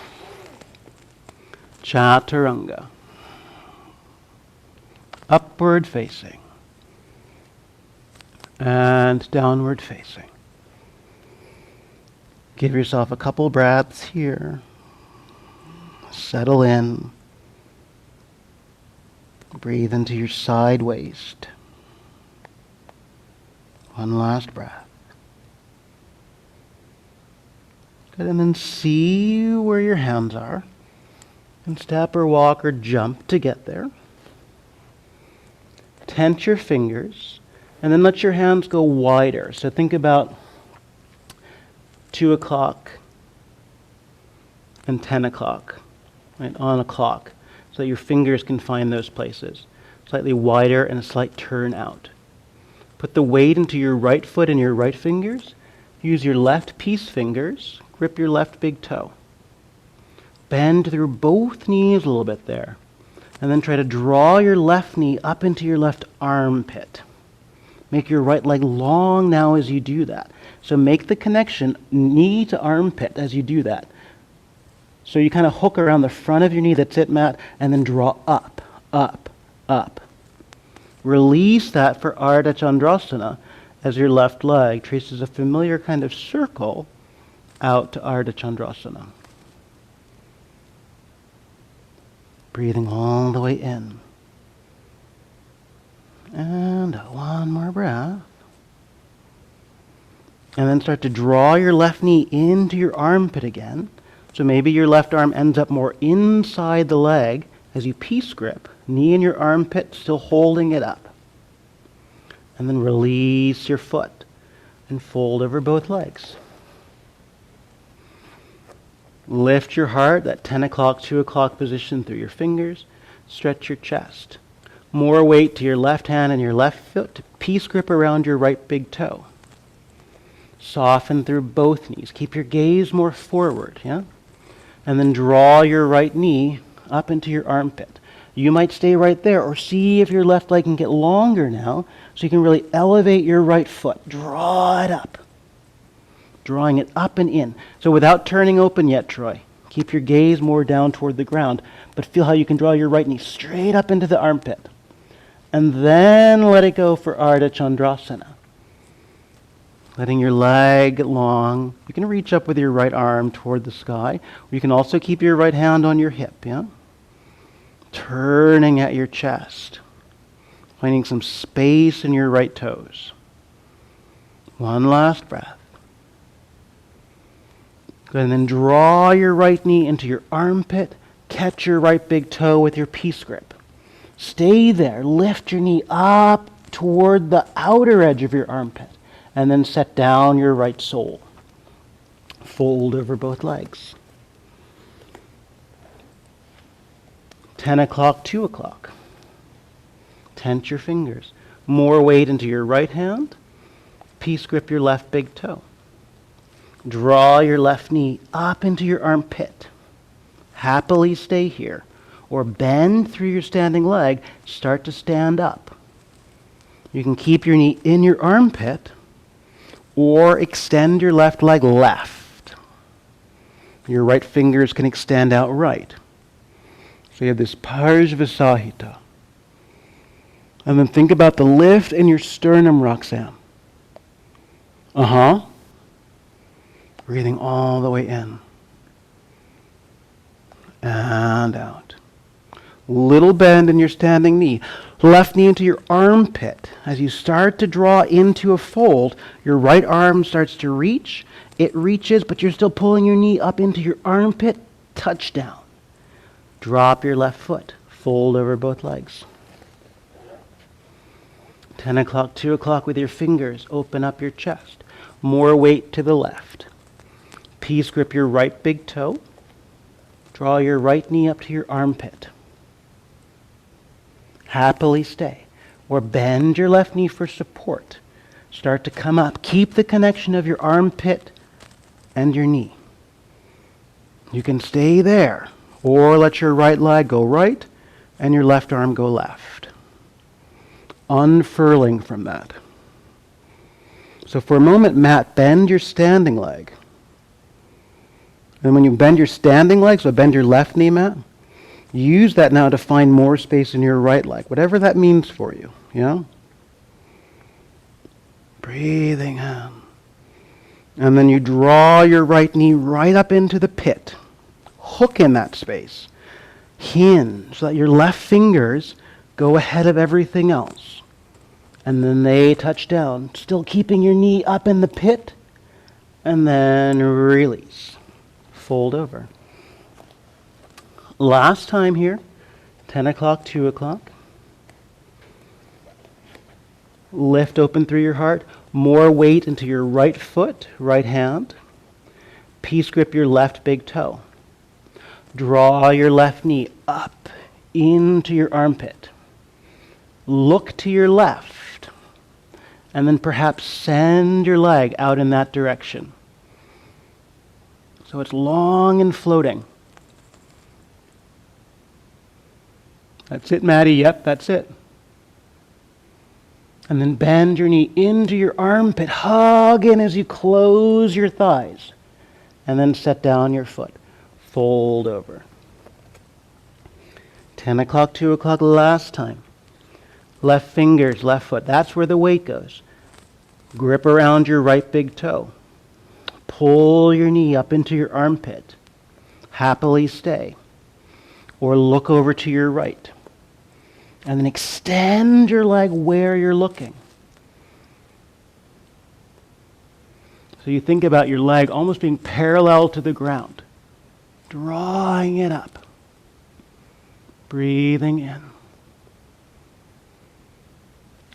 Chaturanga. Upward facing. And downward facing. Give yourself a couple breaths here. Settle in. Breathe into your side waist. One last breath. Good, and then see where your hands are. And step or walk or jump to get there. Tense your fingers. And then let your hands go wider. So think about 2 o'clock and 10 o'clock, right, on a clock, so that your fingers can find those places. Slightly wider and a slight turn out. Put the weight into your right foot and your right fingers. Use your left peace fingers. Grip your left big toe. Bend through both knees a little bit there. And then try to draw your left knee up into your left armpit. Make your right leg long now as you do that. So make the connection knee to armpit as you do that. So you kind of hook around the front of your knee, that's it, Matt, and then draw up, up, up. Release that for Ardha Chandrasana as your left leg traces a familiar kind of circle out to Ardha Chandrasana. Breathing all the way in. And one more breath. And then start to draw your left knee into your armpit again. So maybe your left arm ends up more inside the leg as you peace grip. Knee in your armpit, still holding it up. And then release your foot and fold over both legs. Lift your heart, that 10 o'clock, 2 o'clock position through your fingers. Stretch your chest. More weight to your left hand and your left foot to peace grip around your right big toe. Soften through both knees. Keep your gaze more forward, yeah? And then draw your right knee up into your armpit. You might stay right there or see if your left leg can get longer now so you can really elevate your right foot. Draw it up. Drawing it up and in. So without turning open yet, Troy, keep your gaze more down toward the ground, but feel how you can draw your right knee straight up into the armpit. And then let it go for Ardha Chandrasana. Letting your leg get long. You can reach up with your right arm toward the sky. Or you can also keep your right hand on your hip, yeah? Turning at your chest. Finding some space in your right toes. One last breath. Good, and then draw your right knee into your armpit. Catch your right big toe with your peace grip. Stay there. Lift your knee up toward the outer edge of your armpit. And then set down your right sole. Fold over both legs. 10 o'clock, 2 o'clock. Tense your fingers. More weight into your right hand. Peace grip your left big toe. Draw your left knee up into your armpit. Happily stay here. Or bend through your standing leg. Start to stand up. You can keep your knee in your armpit. Or extend your left leg left. Your right fingers can extend out right. So you have this Parshvasahita. And then think about the lift in your sternum, Roxanne. Breathing all the way in. And out. Little bend in your standing knee. Left knee into your armpit. As you start to draw into a fold, your right arm starts to reach. It reaches, but you're still pulling your knee up into your armpit. Touchdown. Drop your left foot. Fold over both legs. 10 o'clock, 2 o'clock with your fingers. Open up your chest. More weight to the left. Peace grip your right big toe. Draw your right knee up to your armpit. Happily stay. Or bend your left knee for support. Start to come up. Keep the connection of your armpit and your knee. You can stay there. Or let your right leg go right and your left arm go left. Unfurling from that. So for a moment, Matt, bend your standing leg. And when you bend your standing leg, so bend your left knee, Matt, use that now to find more space in your right leg, whatever that means for you, Breathing in. And then you draw your right knee right up into the pit. Hook in that space. Hinge, so that your left fingers go ahead of everything else. And then they touch down, still keeping your knee up in the pit. And then release. Fold over. Last time here, 10 o'clock, 2 o'clock. Lift open through your heart. More weight into your right foot, right hand. Peace grip your left big toe. Draw your left knee up into your armpit. Look to your left. And then perhaps send your leg out in that direction. So it's long and floating. That's it, Maddie. Yep, that's it. And then bend your knee into your armpit. Hug in as you close your thighs. And then set down your foot. Fold over. 10 o'clock, 2 o'clock, last time. Left fingers, left foot. That's where the weight goes. Grip around your right big toe. Pull your knee up into your armpit. Happily stay. Or look over to your right. And then extend your leg where you're looking. So you think about your leg almost being parallel to the ground. Drawing it up. Breathing in.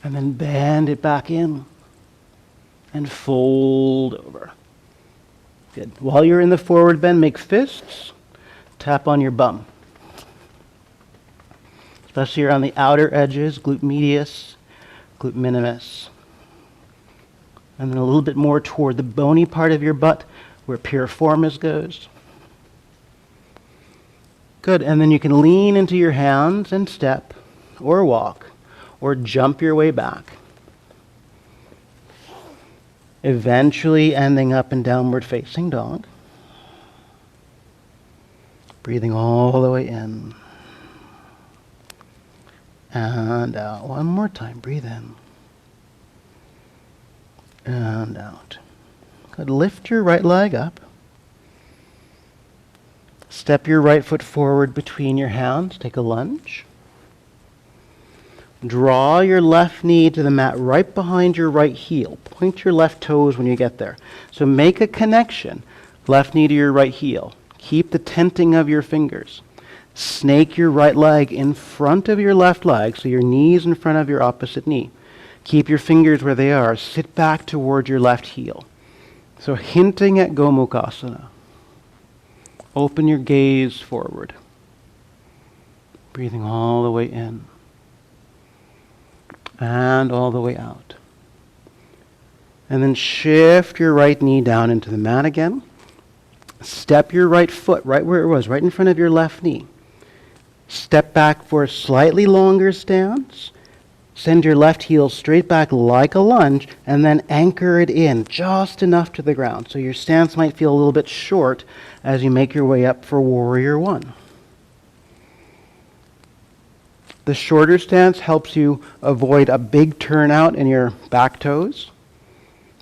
And then bend it back in. And fold over. Good. While you're in the forward bend, make fists. Tap on your bum. Especially around the outer edges, glute medius, glute minimus. And then a little bit more toward the bony part of your butt where piriformis goes. Good. And then you can lean into your hands and step or walk or jump your way back. Eventually ending up in downward facing dog. Breathing all the way in. And out. One more time. Breathe in. And out. Good. Lift your right leg up. Step your right foot forward between your hands. Take a lunge. Draw your left knee to the mat right behind your right heel. Point your left toes when you get there. So make a connection. Left knee to your right heel. Keep the tenting of your fingers. Snake your right leg in front of your left leg, so your knee's in front of your opposite knee. Keep your fingers where they are. Sit back toward your left heel. So hinting at Gomukhasana. Open your gaze forward. Breathing all the way in. And all the way out. And then shift your right knee down into the mat again. Step your right foot right where it was, right in front of your left knee. Step back for a slightly longer stance. Send your left heel straight back like a lunge, and then anchor it in just enough to the ground. So your stance might feel a little bit short as you make your way up for Warrior One. The shorter stance helps you avoid a big turnout in your back toes.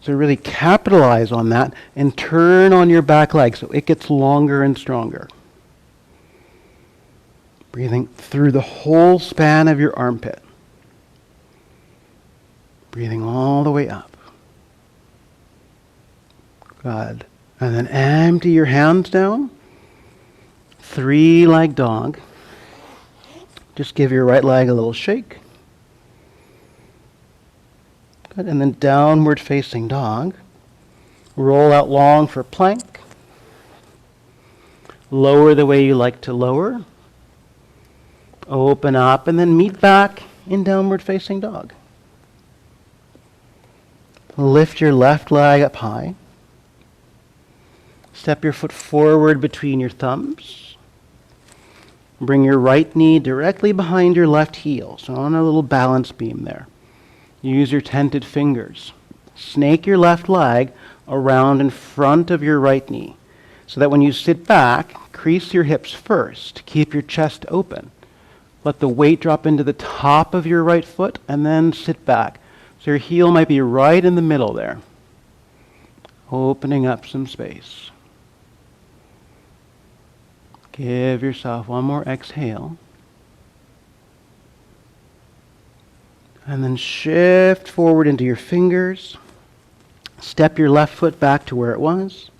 So really capitalize on that and turn on your back leg so it gets longer and stronger. Breathing through the whole span of your armpit. Breathing all the way up. Good. And then empty your hands down. 3-leg dog. Just give your right leg a little shake. Good. And then downward facing dog. Roll out long for plank. Lower the way you like to lower. Open up and then meet back in downward facing dog. Lift your left leg up high. Step your foot forward between your thumbs. Bring your right knee directly behind your left heel, so on a little balance beam there. Use your tented fingers. Snake your left leg around in front of your right knee, so that when you sit back, crease your hips first. Keep your chest open. Let the weight drop into the top of your right foot, and then sit back. So your heel might be right in the middle there. Opening up some space. Give yourself one more exhale. And then shift forward into your fingers. Step your left foot back to where it was.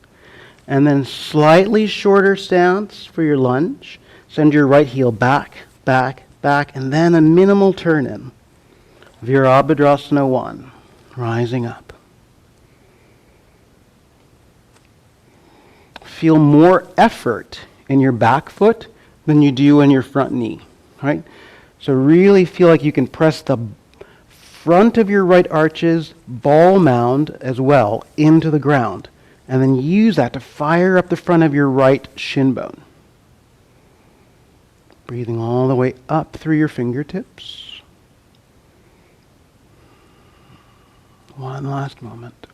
And then slightly shorter stance for your lunge. Send your right heel back, back, back, and then a minimal turn in. Virabhadrasana 1, rising up. Feel more effort in your back foot than you do in your front knee, right? So really feel like you can press the front of your right arches, ball mound as well, into the ground. And then use that to fire up the front of your right shin bone. Breathing all the way up through your fingertips. One last moment.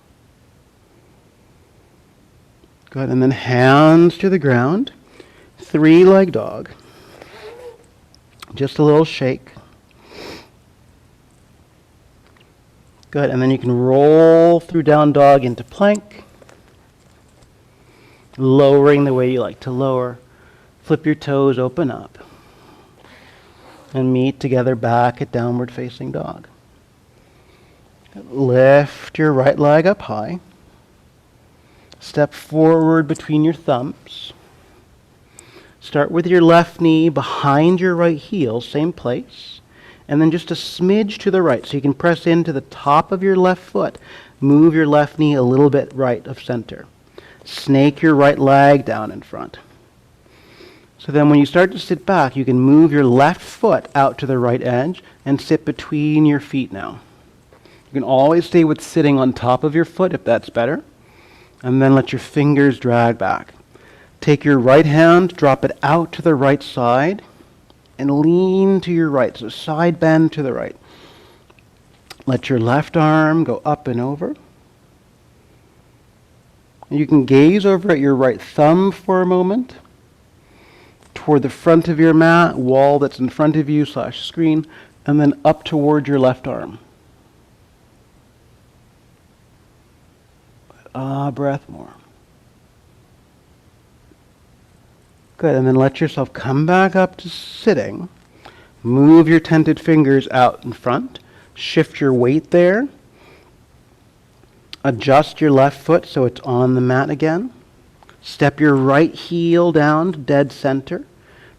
Good, and then hands to the ground. 3-leg dog. Just a little shake. Good, and then you can roll through down dog into plank. Lowering the way you like to lower. Flip your toes, open up. And meet together back at downward facing dog. Lift your right leg up high. Step forward between your thumbs. Start with your left knee behind your right heel, same place. And then just a smidge to the right, so you can press into the top of your left foot. Move your left knee a little bit right of center. Snake your right leg down in front. So then when you start to sit back, you can move your left foot out to the right edge and sit between your feet now. You can always stay with sitting on top of your foot if that's better. And then let your fingers drag back. Take your right hand, drop it out to the right side, and lean to your right. So side bend to the right. Let your left arm go up and over. And you can gaze over at your right thumb for a moment, toward the front of your mat, wall that's in front of you / screen, and then up toward your left arm. Breath more. Good, and then let yourself come back up to sitting. Move your tented fingers out in front. Shift your weight there. Adjust your left foot so it's on the mat again. Step your right heel down to dead center.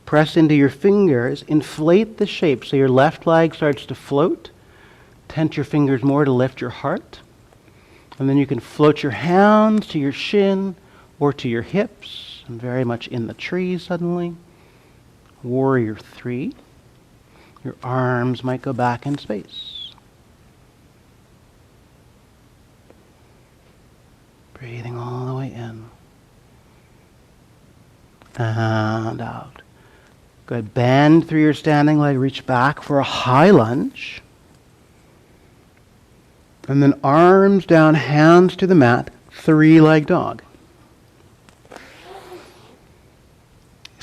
Press into your fingers. Inflate the shape so your left leg starts to float. Tent your fingers more to lift your heart. And then you can float your hands to your shin or to your hips. And very much in the tree suddenly. Warrior 3. Your arms might go back in space. Breathing all the way in. And out. Good. Bend through your standing leg. Reach back for a high lunge. And then arms down, hands to the mat. 3-leg dog.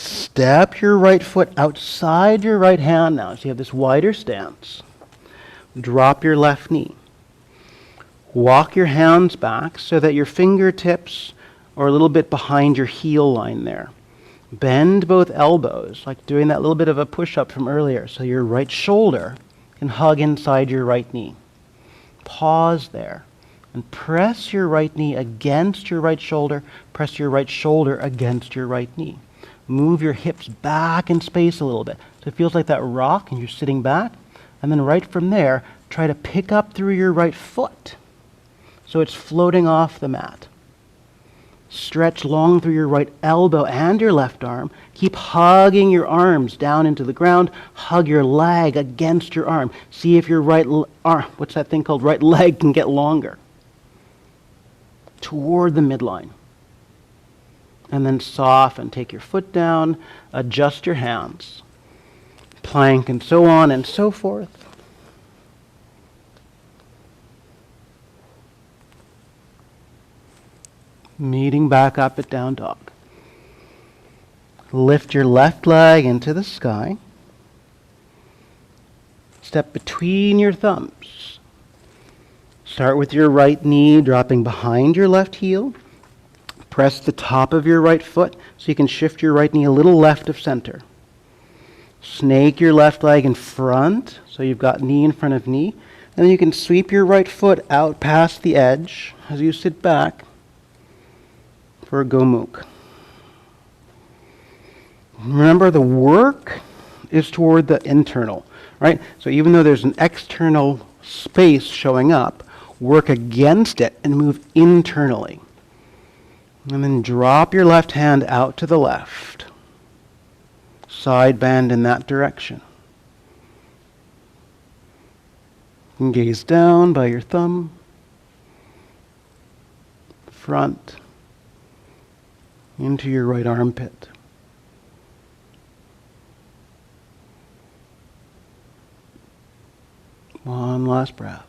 Step your right foot outside your right hand now. So you have this wider stance. Drop your left knee. Walk your hands back so that your fingertips are a little bit behind your heel line there. Bend both elbows, like doing that little bit of a push-up from earlier, so your right shoulder can hug inside your right knee. Pause there and press your right knee against your right shoulder. Press your right shoulder against your right knee. Move your hips back in space a little bit. So it feels like that rock and you're sitting back. And then right from there, try to pick up through your right foot so it's floating off the mat. Stretch long through your right elbow and your left arm. Keep hugging your arms down into the ground. Hug your leg against your arm. See if your right arm, what's that thing called? Right leg can get longer. Toward the midline. And then soften. Take your foot down. Adjust your hands. Plank and so on and so forth. Meeting back up at down dog. Lift your left leg into the sky. Step between your thumbs. Start with your right knee dropping behind your left heel. Press the top of your right foot so you can shift your right knee a little left of center. Snake your left leg in front so you've got knee in front of knee. And then you can sweep your right foot out past the edge as you sit back for a Gomukh. Remember, the work is toward the internal, right? So even though there's an external space showing up, work against it and move internally. And then drop your left hand out to the left. Side bend in that direction. And gaze down by your thumb. Front. Into your right armpit. One last breath.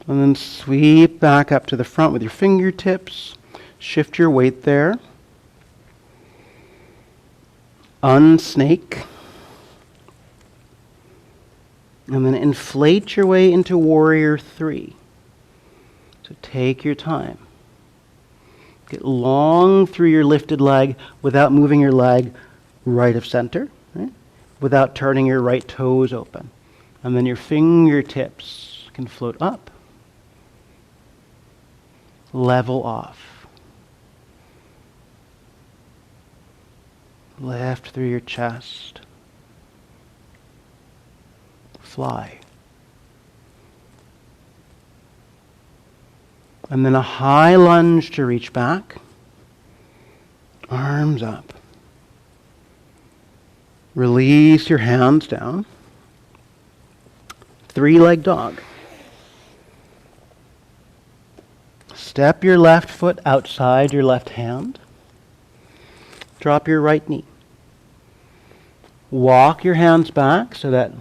And then sweep back up to the front with your fingertips. Shift your weight there. Unsnake. And then inflate your way into Warrior 3. So take your time. Get long through your lifted leg without moving your leg right of center, right? Without turning your right toes open. And then your fingertips can float up. Level off. Lift through your chest. Fly. And then a high lunge to reach back. Arms up. Release your hands down. Three-leg dog. Step your left foot outside your left hand. Drop your right knee. Walk your hands back so that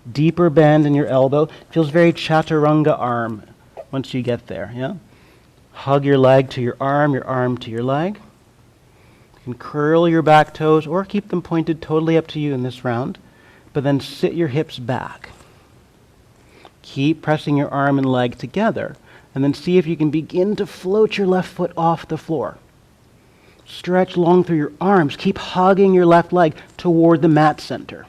deeper bend in your elbow. Feels very chaturanga arm once you get there, yeah? Hug your leg to your arm to your leg. You can curl your back toes or keep them pointed, totally up to you in this round. But then sit your hips back. Keep pressing your arm and leg together. And then see if you can begin to float your left foot off the floor. Stretch long through your arms. Keep hugging your left leg toward the mat center.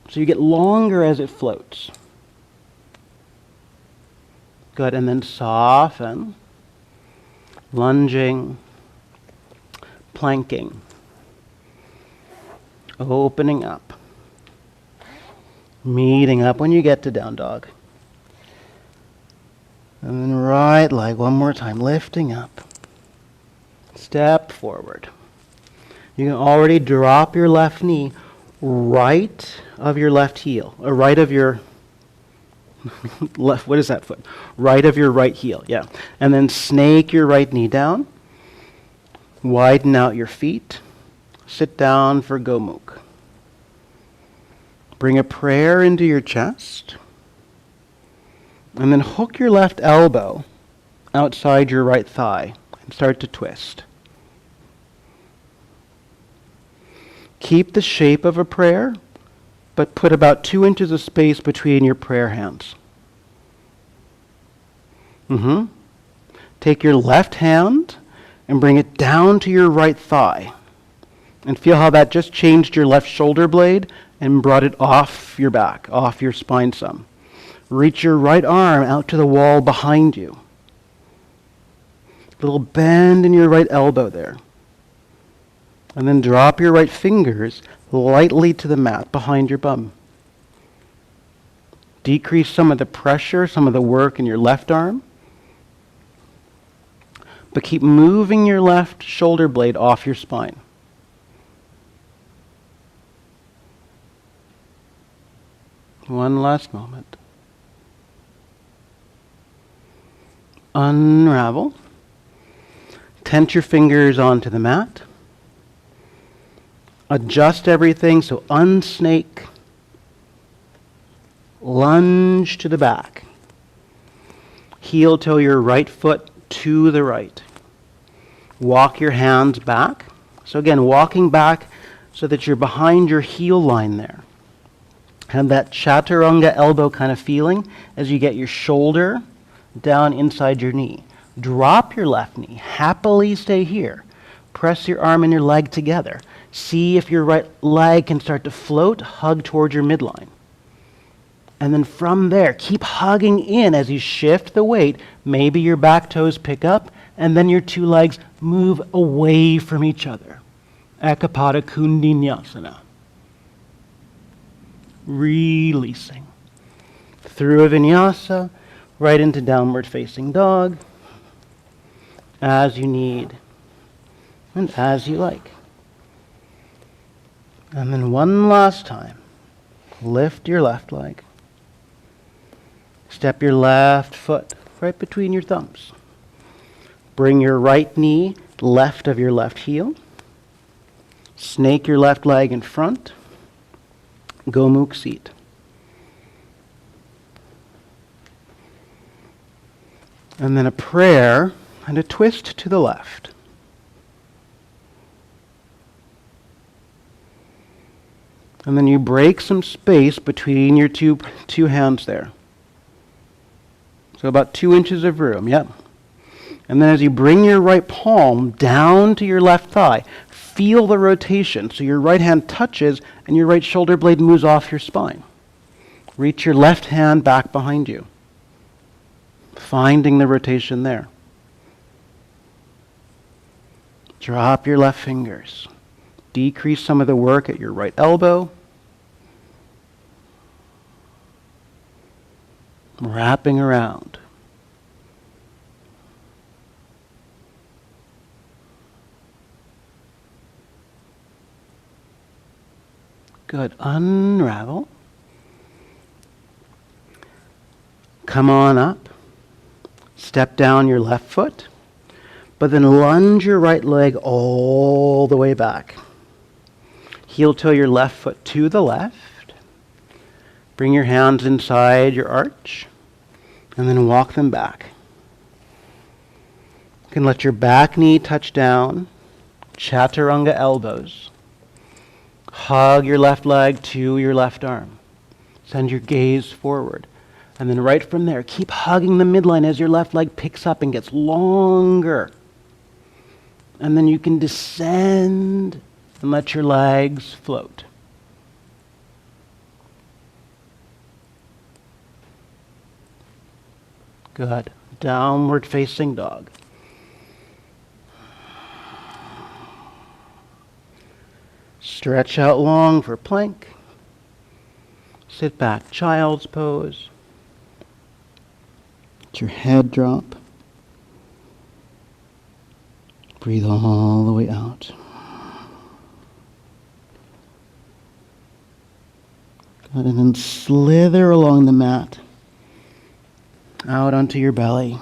So you get longer as it floats. Good, and then soften. Lunging. Planking. Opening up. Meeting up when you get to down dog. And then right leg one more time, lifting up. Step forward. You can already drop your left knee right of your left heel, or right of your left, what is that foot? Right of your right heel, yeah. And then snake your right knee down. Widen out your feet. Sit down for Gomukh. Bring a prayer into your chest. And then hook your left elbow outside your right thigh and start to twist. Keep the shape of a prayer, but put about 2 inches of space between your prayer hands. Take your left hand and bring it down to your right thigh. And feel how that just changed your left shoulder blade and brought it off your back, off your spine some. Reach your right arm out to the wall behind you. Little bend in your right elbow there. And then drop your right fingers lightly to the mat behind your bum. Decrease some of the pressure, some of the work in your left arm. But keep moving your left shoulder blade off your spine. One last moment. Unravel. Tense your fingers onto the mat. Adjust everything, so unsnake. Lunge to the back. Heel toe your right foot to the right. Walk your hands back. So again, walking back so that you're behind your heel line there. Have that chaturanga elbow kind of feeling as you get your shoulder down inside your knee. Drop your left knee. Happily stay here. Press your arm and your leg together. See if your right leg can start to float, hug towards your midline. And then from there, keep hugging in as you shift the weight. Maybe your back toes pick up, and then your two legs move away from each other. Ekapada Kundinyasana. Releasing. Through a vinyasa, right into downward facing dog, as you need, and as you like. And then one last time, lift your left leg. Step your left foot right between your thumbs. Bring your right knee left of your left heel. Snake your left leg in front. Gomukh seat. And then a prayer and a twist to the left. And then you break some space between your two hands there. So about 2 inches of room, yep. And then as you bring your right palm down to your left thigh, feel the rotation. So your right hand touches and your right shoulder blade moves off your spine. Reach your left hand back behind you. Finding the rotation there. Drop your left fingers. Decrease some of the work at your right elbow. Wrapping around. Good. Unravel. Come on up. Step down your left foot, but then lunge your right leg all the way back. Heel toe your left foot to the left. Bring your hands inside your arch, and then walk them back. You can let your back knee touch down, chaturanga elbows. Hug your left leg to your left arm. Send your gaze forward. And then right from there, keep hugging the midline as your left leg picks up and gets longer. And then you can descend and let your legs float. Good. Downward facing dog. Stretch out long for plank. Sit back, child's pose. Let your head drop. Breathe all the way out. Good, and then slither along the mat. Out onto your belly.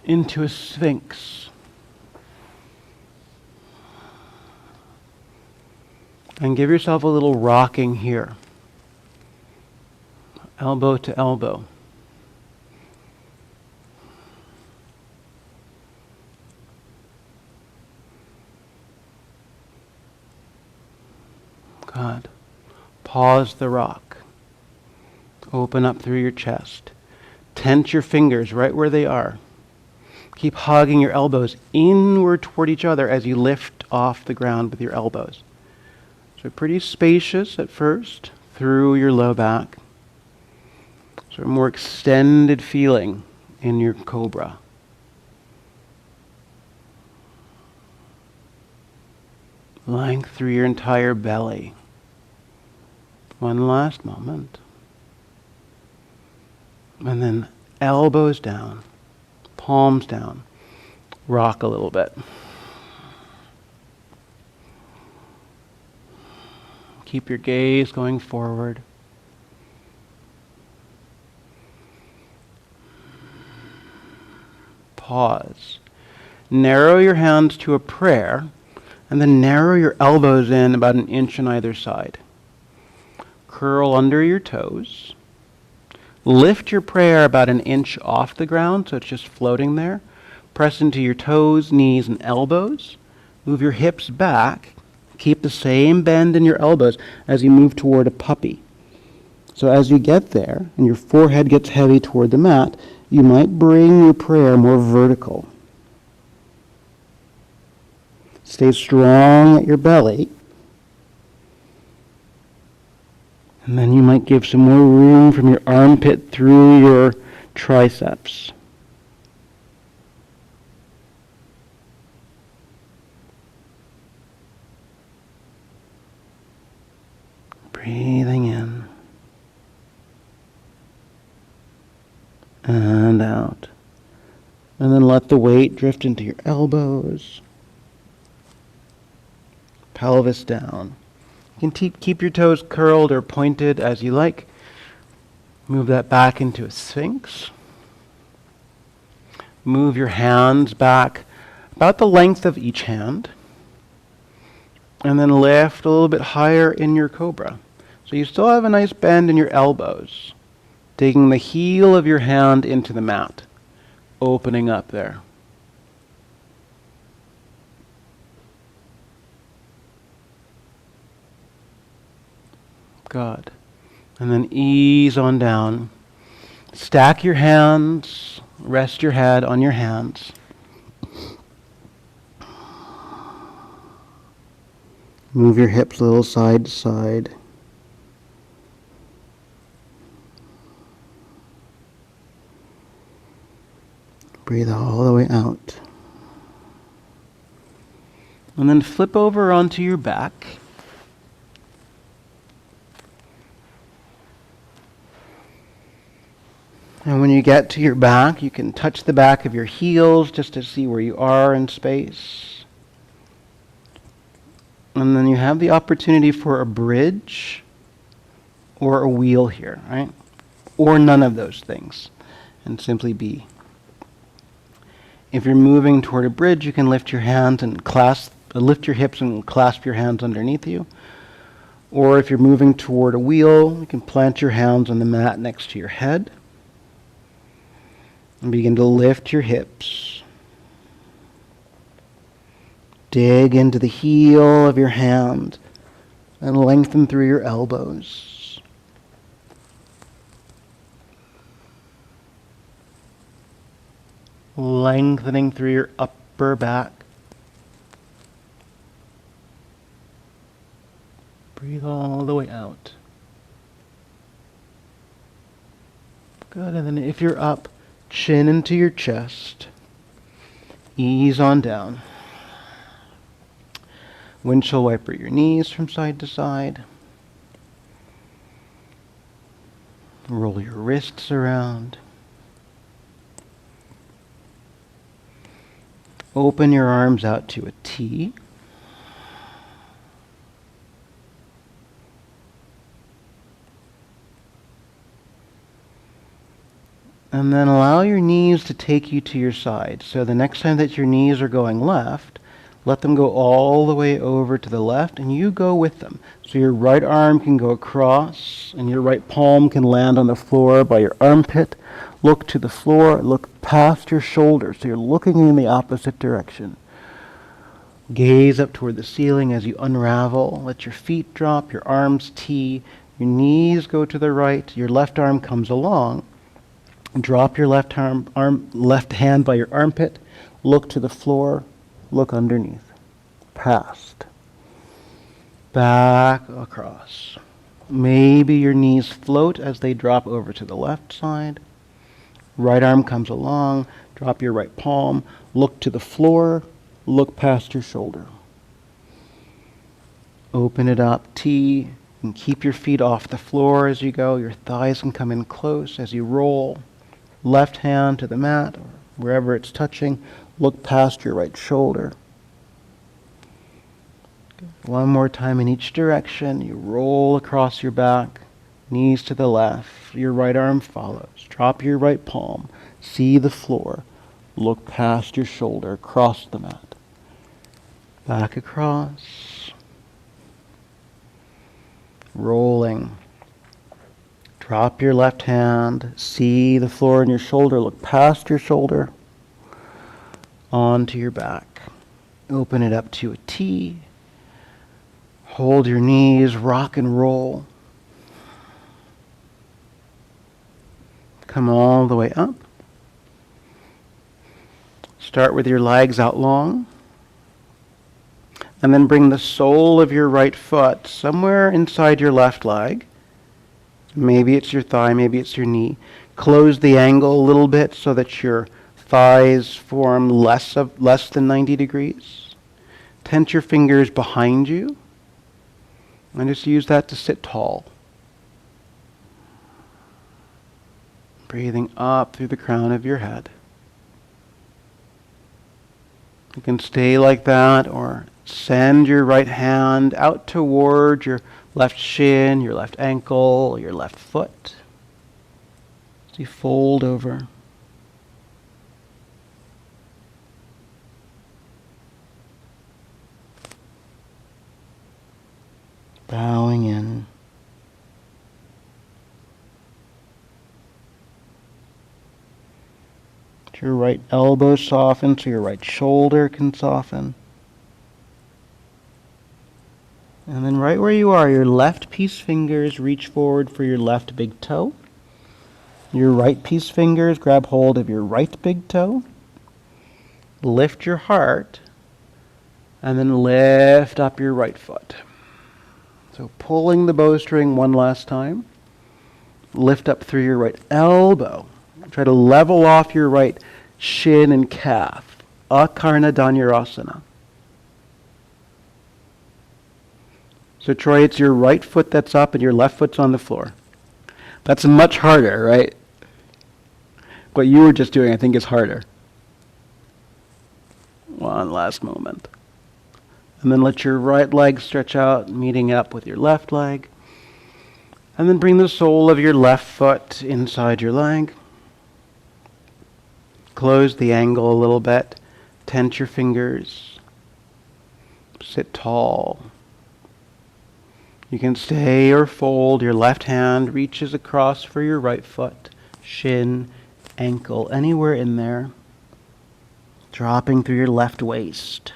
Into a sphinx. And give yourself a little rocking here. Elbow to elbow. Good. Pause the rock. Open up through your chest. Tense your fingers right where they are. Keep hugging your elbows inward toward each other as you lift off the ground with your elbows. So pretty spacious at first through your low back. So a more extended feeling in your cobra. Length through your entire belly. One last moment. And then elbows down, palms down. Rock a little bit. Keep your gaze going forward. Pause. Narrow your hands to a prayer, and then narrow your elbows in about an inch on either side. Curl under your toes. Lift your prayer about an inch off the ground, so it's just floating there. Press into your toes, knees, and elbows. Move your hips back. Keep the same bend in your elbows as you move toward a puppy. So as you get there, and your forehead gets heavy toward the mat, you might bring your prayer more vertical. Stay strong at your belly. And then you might give some more room from your armpit through your triceps. Breathing in and out. And then let the weight drift into your elbows, pelvis down. You can keep your toes curled or pointed as you like. Move that back into a sphinx. Move your hands back about the length of each hand. And then lift a little bit higher in your cobra. So you still have a nice bend in your elbows. Digging the heel of your hand into the mat. Opening up there. Good. And then ease on down. Stack your hands. Rest your head on your hands. Move your hips a little side to side. Breathe all the way out. And then flip over onto your back. And when you get to your back, you can touch the back of your heels just to see where you are in space. And then you have the opportunity for a bridge or a wheel here, right? Or none of those things, and simply be. If you're moving toward a bridge, you can lift your hands and lift your hips and clasp your hands underneath you. Or if you're moving toward a wheel, you can plant your hands on the mat next to your head. And begin to lift your hips. Dig into the heel of your hand and lengthen through your elbows. Lengthening through your upper back. Breathe all the way out. Good, and then if you're up, chin into your chest. Ease on down. Windshield wiper your knees from side to side. Roll your wrists around. Open your arms out to a T. And then allow your knees to take you to your side. So the next time that your knees are going left, let them go all the way over to the left, and you go with them. So your right arm can go across, and your right palm can land on the floor by your armpit. Look to the floor, look past your shoulders, so you're looking in the opposite direction. Gaze up toward the ceiling as you unravel. Let your feet drop, your arms tee, your knees go to the right, your left arm comes along. Drop your left hand by your armpit, look to the floor, look underneath. Past. Back across. Maybe your knees float as they drop over to the left side. Right arm comes along, drop your right palm, look to the floor, look past your shoulder. Open it up, T, and keep your feet off the floor as you go. Your thighs can come in close as you roll. Left hand to the mat, or wherever it's touching, look past your right shoulder. One more time in each direction. You roll across your back, knees to the left. Your right arm follows. Drop your right palm. See the floor. Look past your shoulder, across the mat. Back across. Rolling. Drop your left hand. See the floor in your shoulder. Look past your shoulder. Onto your back. Open it up to a T. Hold your knees, rock and roll. Come all the way up. Start with your legs out long. And then bring the sole of your right foot somewhere inside your left leg. Maybe it's your thigh, maybe it's your knee. Close the angle a little bit so that your thighs form less than 90 degrees. Tense your fingers behind you. And just use that to sit tall. Breathing up through the crown of your head. You can stay like that or send your right hand out toward your left shin, your left ankle, your left foot. As you fold over. Bowing in. Your right elbow softens so your right shoulder can soften. And then right where you are, your left peace fingers reach forward for your left big toe. Your right peace fingers grab hold of your right big toe. Lift your heart. And then lift up your right foot. So pulling the bowstring one last time. Lift up through your right elbow. Try to level off your right shin and calf. Akarna Dhanurasana. So Troy, it's your right foot that's up and your left foot's on the floor. That's much harder, right? What you were just doing, I think, is harder. One last moment. And then let your right leg stretch out, meeting up with your left leg. And then bring the sole of your left foot inside your leg. Close the angle a little bit. Tense your fingers. Sit tall. You can stay or fold. Your left hand reaches across for your right foot, shin, ankle, anywhere in there. Dropping through your left waist.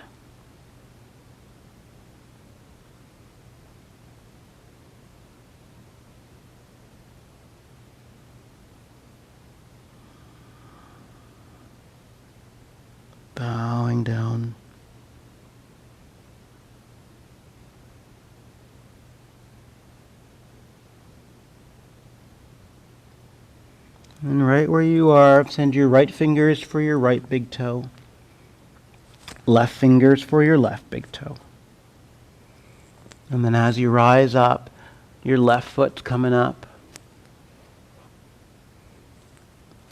Bowing down. And right where you are, send your right fingers for your right big toe. Left fingers for your left big toe. And then as you rise up, your left foot's coming up.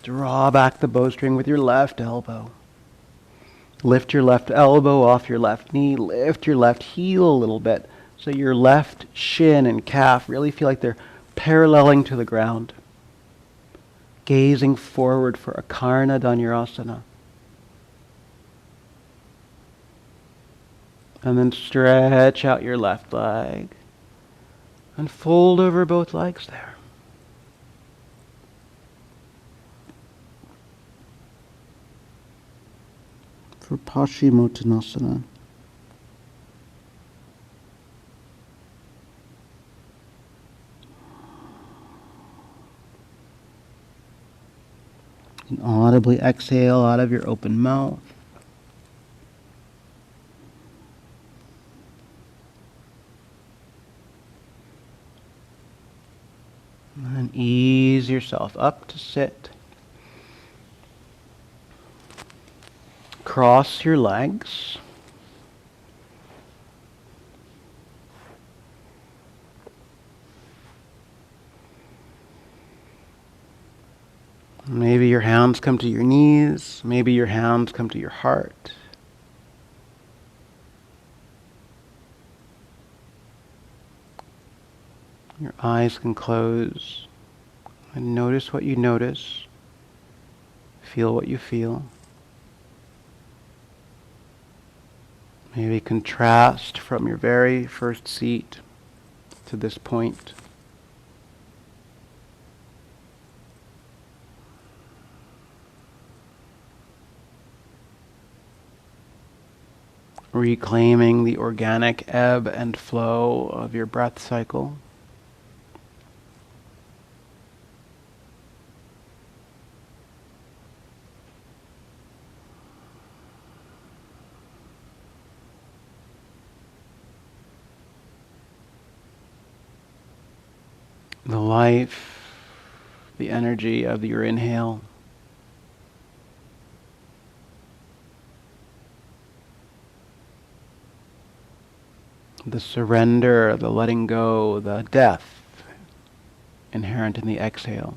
Draw back the bowstring with your left elbow. Lift your left elbow off your left knee. Lift your left heel a little bit so your left shin and calf really feel like they're paralleling to the ground. Gazing forward for Akarna Dhanurasana. And then stretch out your left leg. And fold over both legs there. For Paschimottanasana. Audibly exhale out of your open mouth. And then ease yourself up to sit. Cross your legs. Maybe your hands come to your knees. Maybe your hands come to your heart. Your eyes can close. And notice what you notice. Feel what you feel. Maybe contrast from your very first seat to this point. Reclaiming the organic ebb and flow of your breath cycle. The life, the energy of your inhale. The surrender, the letting go, the death inherent in the exhale.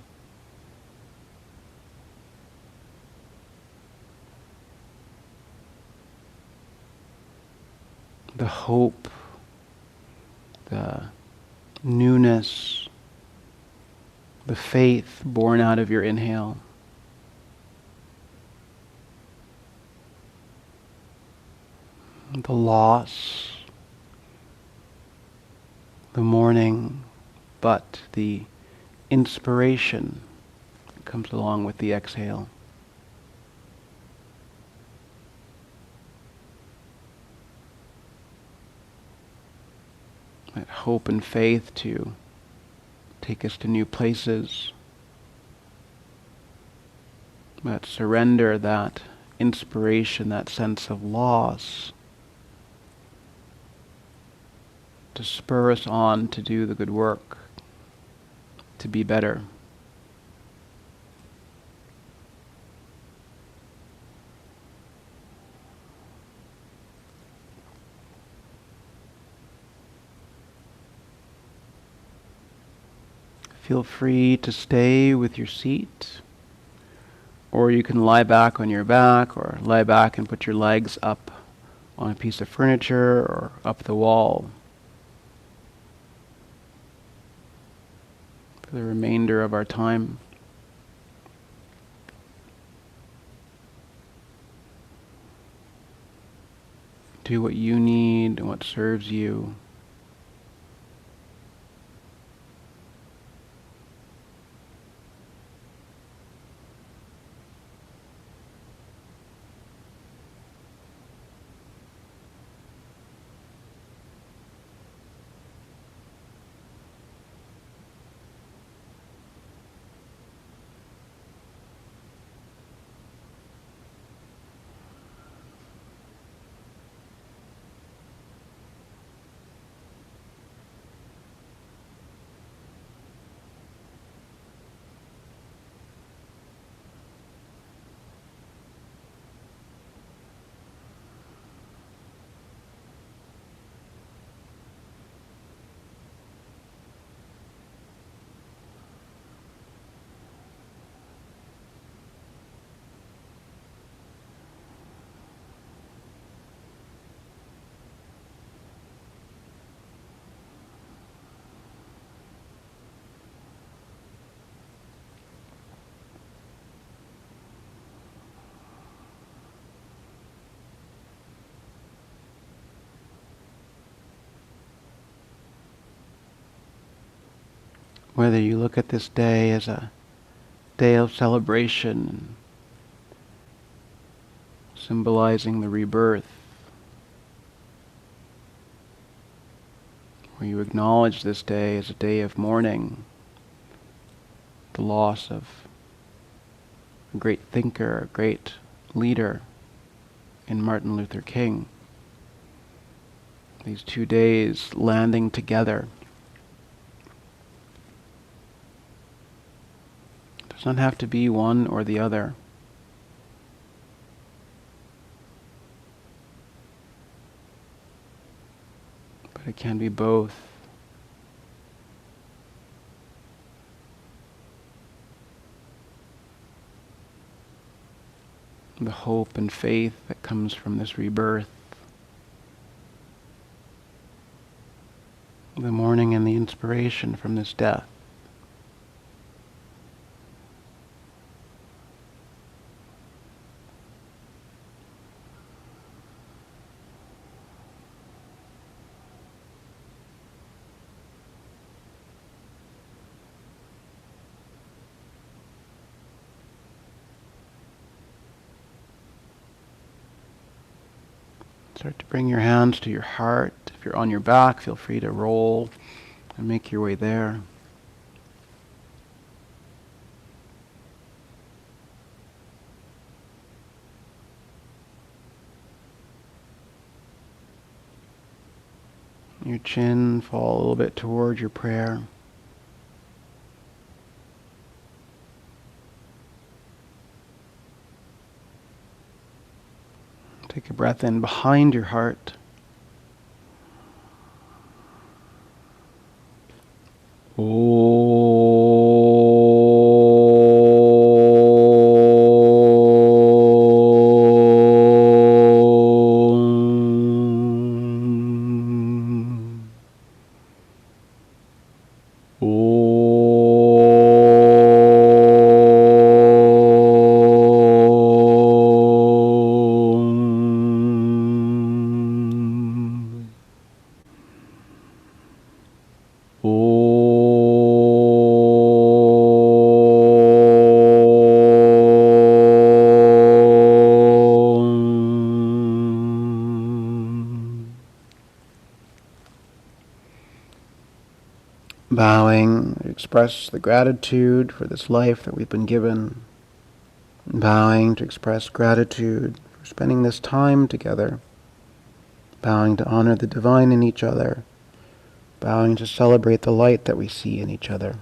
The hope, the newness, the faith born out of your inhale. The loss, the mourning, but the inspiration that comes along with the exhale. That hope and faith to take us to new places. That surrender, that inspiration, that sense of loss, to spur us on to do the good work, to be better. Feel free to stay with your seat, or you can lie back on your back, or lie back and put your legs up on a piece of furniture or up the wall for the remainder of our time. Do what you need and what serves you. Whether you look at this day as a day of celebration, symbolizing the rebirth, or you acknowledge this day as a day of mourning, the loss of a great thinker, a great leader in Martin Luther King. These 2 days landing together. It does not have to be one or the other. But it can be both. The hope and faith that comes from this rebirth. The mourning and the inspiration from this death. Start to bring your hands to your heart. If you're on your back, feel free to roll and make your way there. Your chin fall a little bit toward your prayer. Take a breath in behind your heart. Bowing, express the gratitude for this life that we've been given. Bowing to express gratitude for spending this time together. Bowing to honor the divine in each other. Bowing to celebrate the light that we see in each other.